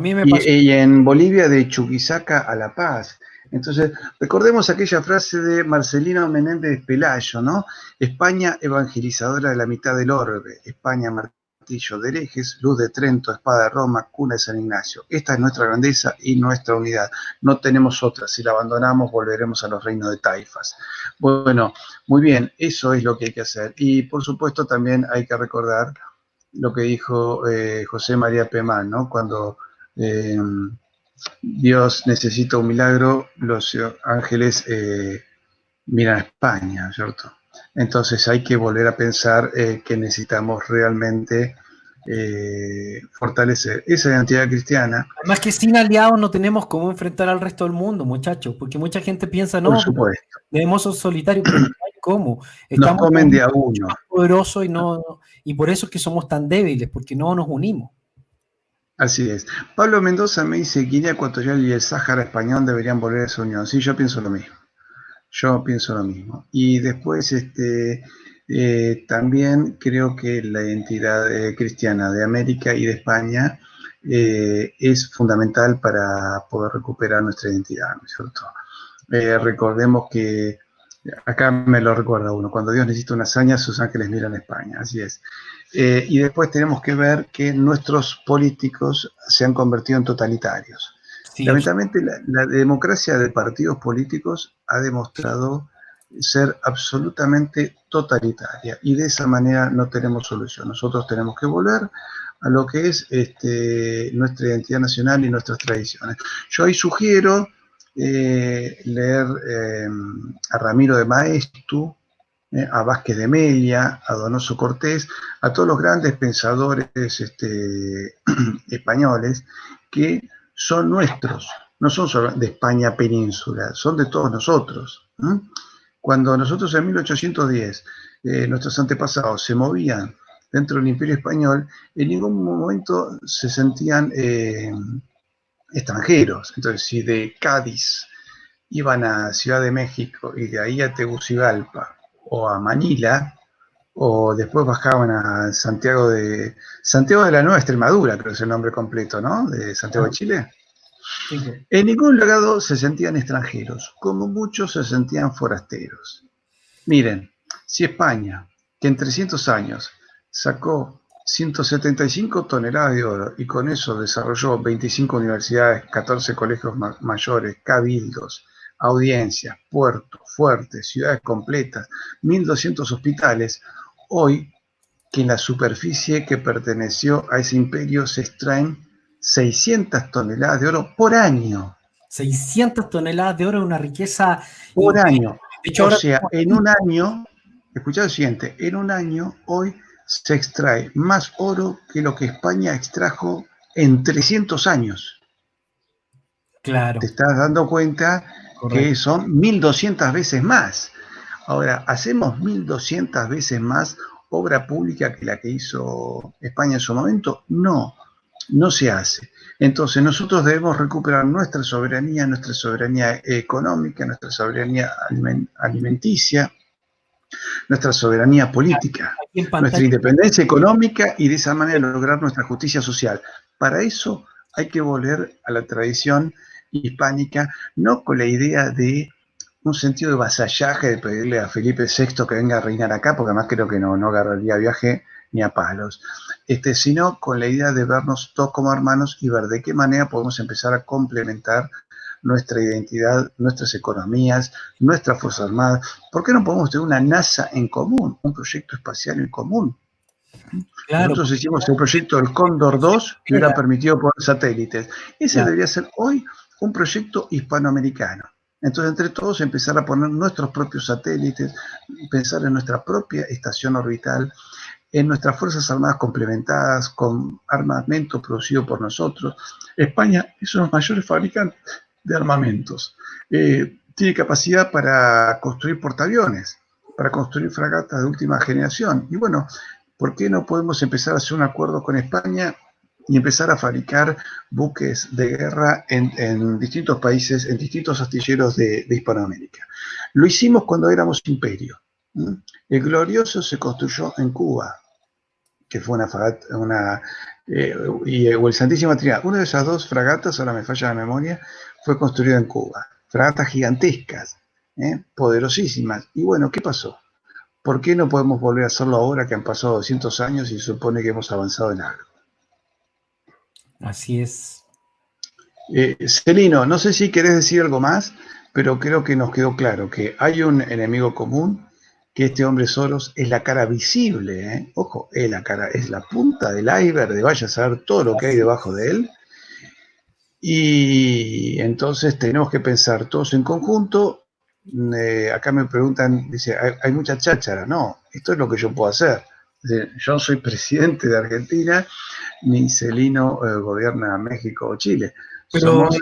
mí me pasó. Y en Bolivia de Chuquisaca a La Paz. Entonces, recordemos aquella frase de Marcelino Menéndez Pelayo, ¿no? España evangelizadora de la mitad del orbe, España martillo de herejes, luz de Trento, espada de Roma, cuna de San Ignacio. Esta es nuestra grandeza y nuestra unidad. No tenemos otra. Si la abandonamos, volveremos a los reinos de taifas. Bueno, muy bien, eso es lo que hay que hacer. Y por supuesto también hay que recordar lo que dijo José María Pemán, ¿no? Cuando Dios necesita un milagro, los ángeles miran a España, ¿cierto? Entonces hay que volver a pensar que necesitamos realmente fortalecer esa identidad cristiana. Además que sin aliados no tenemos cómo enfrentar al resto del mundo, muchachos, porque mucha gente piensa, no, por supuesto, debemos ser solitarios, pero no hay cómo. nos comen de a uno. Poderosos y por eso es que somos tan débiles, porque no nos unimos. Así es. Pablo Mendoza me dice que Guinea Ecuatorial y el Sáhara Español deberían volver a esa unión. Sí, yo pienso lo mismo. Y después también creo que la identidad cristiana de América y de España es fundamental para poder recuperar nuestra identidad, ¿no es cierto? Recordemos que, acá me lo recuerda uno, cuando Dios necesita una hazaña, sus ángeles miran a España, así es. Y después tenemos que ver que nuestros políticos se han convertido en totalitarios. Sí, lamentablemente la democracia de partidos políticos ha demostrado ser absolutamente totalitaria y de esa manera no tenemos solución. Nosotros tenemos que volver a lo que es nuestra identidad nacional y nuestras tradiciones. Yo ahí sugiero leer a Ramiro de Maeztu, a Vázquez de Mella, a Donoso Cortés, a todos los grandes pensadores españoles que son nuestros, no son solo de España península, son de todos nosotros. Cuando nosotros en 1810, nuestros antepasados se movían dentro del Imperio Español, en ningún momento se sentían extranjeros. Entonces, si de Cádiz iban a Ciudad de México y de ahí a Tegucigalpa o a Manila, o después bajaban a Santiago de la Nueva Extremadura, creo que es el nombre completo, ¿no? De Santiago de Chile. Sí. En ningún lado se sentían extranjeros, como muchos se sentían forasteros. Miren, si España, que en 300 años sacó 175 toneladas de oro y con eso desarrolló 25 universidades, 14 colegios mayores, cabildos, audiencias, puertos, fuertes, ciudades completas, 1.200 hospitales, hoy que en la superficie que perteneció a ese imperio se extraen 600 toneladas de oro por año. 600 toneladas de oro es una riqueza... Por año. De hecho, o sea, en un año, escuchad lo siguiente, en un año hoy se extrae más oro que lo que España extrajo en 300 años. Claro. Te estás dando cuenta. Correcto. Que son 1.200 veces más. Ahora, ¿hacemos 1.200 veces más obra pública que la que hizo España en su momento? No, no se hace. Entonces, nosotros debemos recuperar nuestra soberanía económica, nuestra soberanía alimenticia, nuestra soberanía política, nuestra independencia económica y de esa manera lograr nuestra justicia social. Para eso hay que volver a la tradición hispánica, no con la idea de un sentido de vasallaje, de pedirle a Felipe VI que venga a reinar acá, porque además creo que no agarraría viaje ni a palos, sino con la idea de vernos todos como hermanos y ver de qué manera podemos empezar a complementar nuestra identidad, nuestras economías, nuestras Fuerzas Armadas. ¿Por qué no podemos tener una NASA en común, un proyecto espacial en común? Claro. Nosotros hicimos el proyecto del Cóndor 2, que hubiera permitido poner satélites. Ese debería ser hoy un proyecto hispanoamericano. Entonces, entre todos, empezar a poner nuestros propios satélites, pensar en nuestra propia estación orbital, en nuestras Fuerzas Armadas complementadas con armamento producido por nosotros. España es uno de los mayores fabricantes de armamentos. Tiene capacidad para construir portaaviones, para construir fragatas de última generación. Y bueno, ¿por qué no podemos empezar a hacer un acuerdo con España y empezar a fabricar buques de guerra en distintos países, en distintos astilleros de Hispanoamérica? Lo hicimos cuando éramos imperio. El Glorioso se construyó en Cuba, que fue una fragata, o el Santísima Trinidad. Una de esas dos fragatas, ahora me falla la memoria, fue construida en Cuba. fragatas gigantescas, poderosísimas. Y bueno, ¿qué pasó? ¿Por qué no podemos volver a hacerlo ahora que han pasado 200 años y se supone que hemos avanzado en algo? Así es. Celino, no sé si querés decir algo más, pero creo que nos quedó claro que hay un enemigo común, que este hombre Soros es la cara visible, ¿eh? Ojo, es la cara, es la punta del iceberg de vaya a saber todo lo que hay debajo de él. Y entonces tenemos que pensar todos en conjunto. Acá me preguntan, dice, hay mucha cháchara. No, esto es lo que yo puedo hacer. Yo no soy presidente de Argentina, ni Celino gobierna México o Chile. Pero Somos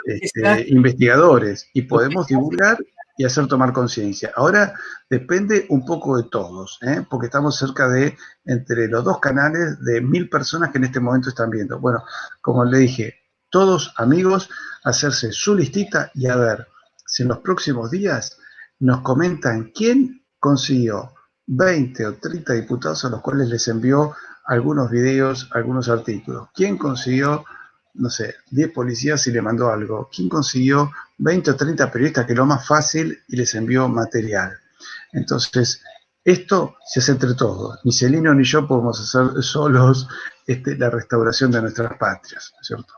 investigadores y podemos divulgar y hacer tomar conciencia. Ahora depende un poco de todos, porque estamos cerca de, entre los dos canales, de 1000 personas que en este momento están viendo. Bueno, como le dije, todos amigos, hacerse su listita y a ver si en los próximos días nos comentan quién consiguió 20 o 30 diputados a los cuales les envió algunos videos, algunos artículos. ¿Quién consiguió, no sé, 10 policías y le mandó algo? ¿Quién consiguió 20 o 30 periodistas, que es lo más fácil, y les envió material? Entonces, esto se hace entre todos. Ni Celino ni yo podemos hacer solos la restauración de nuestras patrias, ¿cierto?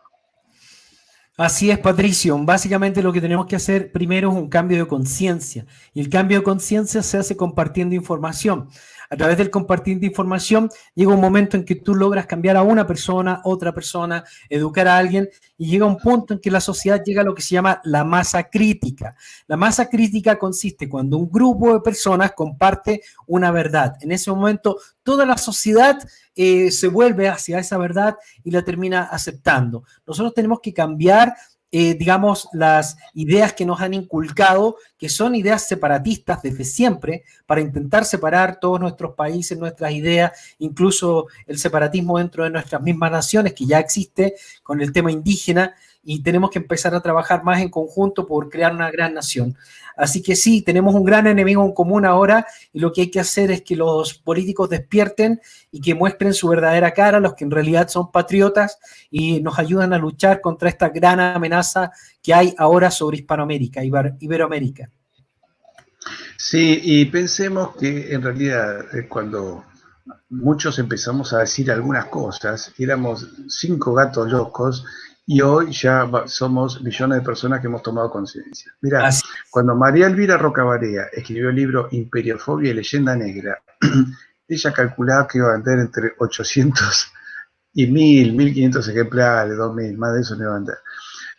Así es, Patricio. Básicamente lo que tenemos que hacer primero es un cambio de conciencia. Y el cambio de conciencia se hace compartiendo información. A través del compartir de información llega un momento en que tú logras cambiar a una persona, otra persona, educar a alguien, y llega un punto en que la sociedad llega a lo que se llama la masa crítica. La masa crítica consiste cuando un grupo de personas comparte una verdad. En ese momento toda la sociedad se vuelve hacia esa verdad y la termina aceptando. Nosotros tenemos que cambiar, digamos, las ideas que nos han inculcado, que son ideas separatistas desde siempre, para intentar separar todos nuestros países, nuestras ideas, incluso el separatismo dentro de nuestras mismas naciones, que ya existe con el tema indígena, y tenemos que empezar a trabajar más en conjunto por crear una gran nación. Así que sí, tenemos un gran enemigo en común ahora, y lo que hay que hacer es que los políticos despierten y que muestren su verdadera cara, los que en realidad son patriotas, y nos ayudan a luchar contra esta gran amenaza que hay ahora sobre Hispanoamérica, Iberoamérica. Sí, y pensemos que en realidad cuando muchos empezamos a decir algunas cosas, éramos 5 gatos locos, y hoy ya somos millones de personas que hemos tomado conciencia. Mirá, cuando María Elvira Rocabarea escribió el libro Imperiofobia y Leyenda Negra, ella calculaba que iba a vender entre 800 y 1000, 1500 ejemplares, 2000, más de eso no iba a vender.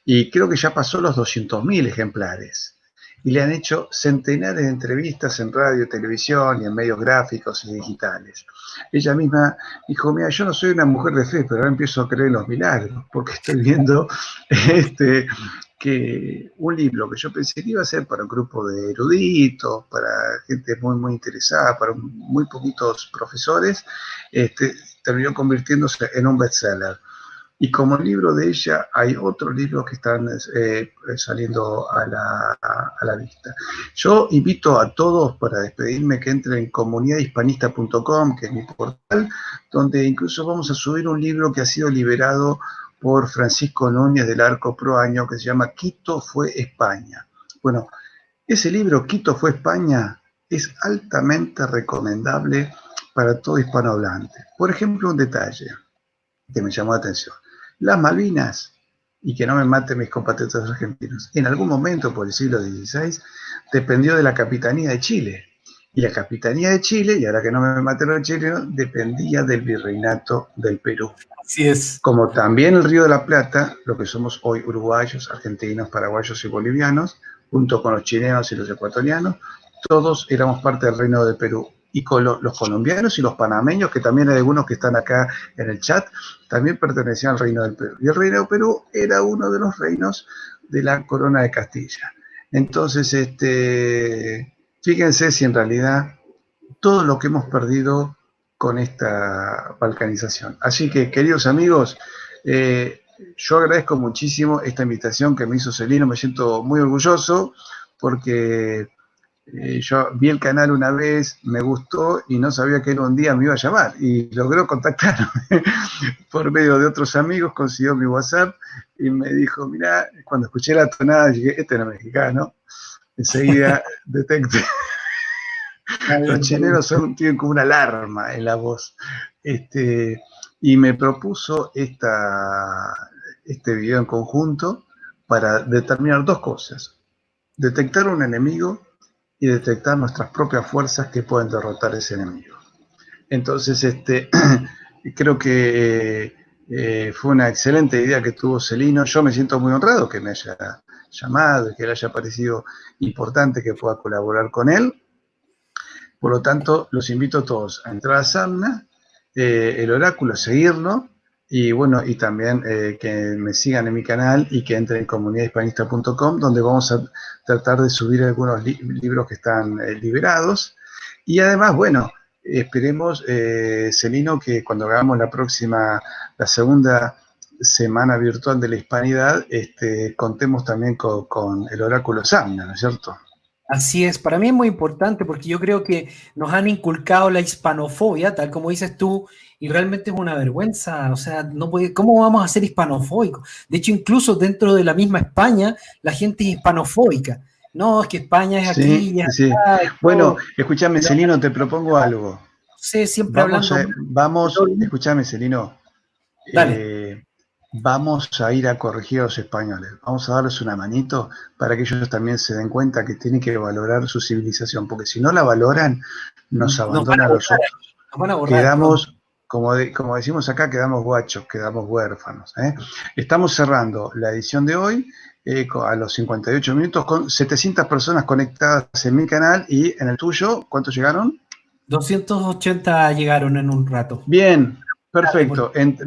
Y creo que ya pasó los 200.000 ejemplares. Y le han hecho centenares de entrevistas en radio, televisión y en medios gráficos y digitales. Ella misma dijo, mira, yo no soy una mujer de fe, pero ahora empiezo a creer en los milagros, porque estoy viendo que un libro que yo pensé que iba a ser para un grupo de eruditos, para gente muy, muy interesada, para muy poquitos profesores, terminó convirtiéndose en un bestseller. Y como libro de ella, hay otros libros que están saliendo a la vista. Yo invito a todos, para despedirme, que entren en comunidadhispanista.com, que es mi portal, donde incluso vamos a subir un libro que ha sido liberado por Francisco Núñez del Arco Pro Año, que se llama Quito fue España. Bueno, ese libro, Quito fue España, es altamente recomendable para todo hispanohablante. Por ejemplo, un detalle que me llamó la atención. Las Malvinas, y que no me maten mis compatriotas argentinos, en algún momento por el siglo XVI dependió de la Capitanía de Chile. Y la Capitanía de Chile, y ahora que no me maten los chilenos, dependía del Virreinato del Perú. Así es. Como también el Río de la Plata, lo que somos hoy uruguayos, argentinos, paraguayos y bolivianos, junto con los chilenos y los ecuatorianos, todos éramos parte del Reino de Perú. Y con los colombianos y los panameños, que también hay algunos que están acá en el chat, también pertenecían al Reino del Perú. Y el Reino del Perú era uno de los reinos de la Corona de Castilla. Entonces, fíjense si en realidad todo lo que hemos perdido con esta balcanización. Así que, queridos amigos, yo agradezco muchísimo esta invitación que me hizo Celino, me siento muy orgulloso porque Yo vi el canal una vez, me gustó y no sabía que un día me iba a llamar. Y logró contactarme por medio de otros amigos, consiguió mi WhatsApp y me dijo, mirá, cuando escuché la tonada dije, este no es mexicano. Enseguida detecté. Los chilenos tienen como una alarma en la voz. Y me propuso este video en conjunto para determinar dos cosas. Detectar un enemigo y detectar nuestras propias fuerzas que pueden derrotar ese enemigo. Entonces, creo que fue una excelente idea que tuvo Celino. Yo me siento muy honrado que me haya llamado y que le haya parecido importante que pueda colaborar con él. Por lo tanto, los invito a todos a entrar a Samna, el oráculo, seguirlo, y bueno, y también que me sigan en mi canal y que entren en comunidadhispanista.com, donde vamos a tratar de subir algunos libros que están liberados. Y además, bueno, esperemos, Celino, que cuando hagamos la segunda semana virtual de la hispanidad, contemos también con el oráculo Samna, ¿no es cierto? Así es, para mí es muy importante porque yo creo que nos han inculcado la hispanofobia, tal como dices tú, y realmente es una vergüenza, o sea, no puede, ¿cómo vamos a ser hispanofóbicos? De hecho, incluso dentro de la misma España, la gente es hispanofóbica. No, es que España es aquí Sí, y sí. acá, es Bueno, todo. escúchame, Pero, Celino, te propongo algo. no sé, siempre hablando mal de todo el mundo. Escúchame, Celino, Dale. vamos a ir a corregir a los españoles. Vamos a darles una manito para que ellos también se den cuenta que tienen que valorar su civilización, porque si no la valoran, nos Nos van abandonan a a los borrar, otros. nos van a borrar pronto. Quedamos, como decimos acá, quedamos guachos, quedamos huérfanos. Estamos cerrando la edición de hoy a los 58 minutos con 700 personas conectadas en mi canal y en el tuyo, ¿cuántos llegaron? 280 llegaron en un rato. Bien, Dale, por- perfecto. En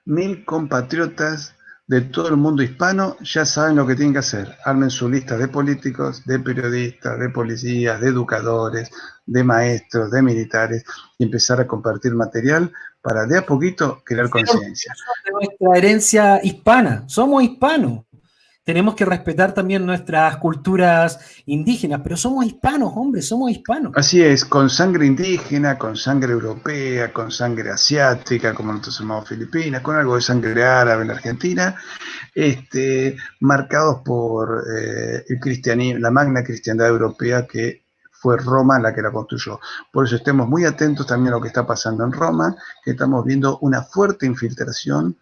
mil compatriotas de todo el mundo hispano ya saben lo que tienen que hacer. Armen su lista de políticos, de periodistas, de policías, de educadores, de maestros, de militares y empezar a compartir material para de a poquito crear Ser conciencia. orgullosos de nuestra herencia hispana. Somos hispanos. Tenemos que respetar también nuestras culturas indígenas, pero somos hispanos, hombre, somos hispanos. Así es, con sangre indígena, con sangre europea, con sangre asiática, como nosotros llamamos Filipinas, con algo de sangre árabe en la Argentina, marcados por el cristianismo, la magna cristiandad europea que fue Roma la que la construyó. Por eso estemos muy atentos también a lo que está pasando en Roma, que estamos viendo una fuerte infiltración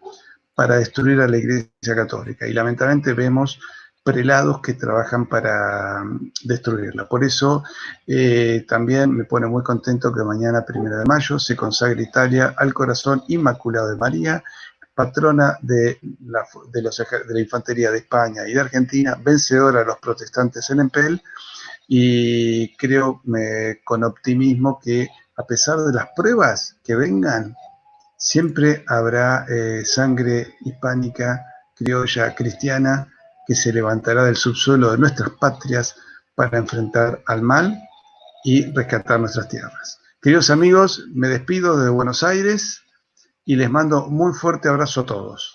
para destruir a la Iglesia Católica. Y lamentablemente vemos prelados que trabajan para destruirla. Por eso también me pone muy contento que mañana, 1 de mayo, se consagre Italia al corazón inmaculado de María, patrona de la infantería de España y de Argentina, vencedora de los protestantes en Empel, y creo con optimismo que a pesar de las pruebas que vengan, siempre habrá sangre hispánica, criolla, cristiana, que se levantará del subsuelo de nuestras patrias para enfrentar al mal y rescatar nuestras tierras. Queridos amigos, me despido desde Buenos Aires y les mando un muy fuerte abrazo a todos.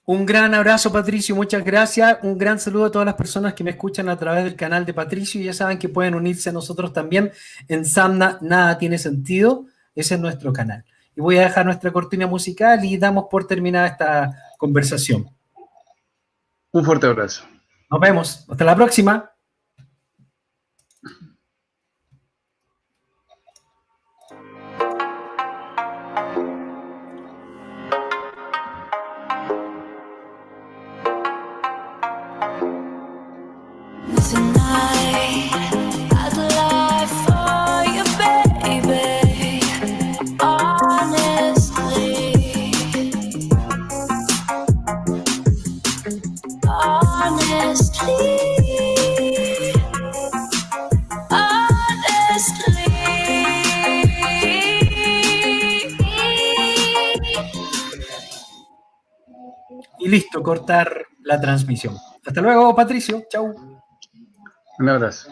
Un gran abrazo, Patricio, muchas gracias. Un gran saludo a todas las personas que me escuchan a través del canal de Patricio. Ya saben que pueden unirse a nosotros también en Samna Nada Tiene Sentido. Ese es nuestro canal. Y voy a dejar nuestra cortina musical y damos por terminada esta conversación. Un fuerte abrazo. Nos vemos. Hasta la próxima. Y listo, cortar la transmisión. Hasta luego, Patricio. Chau. Un abrazo.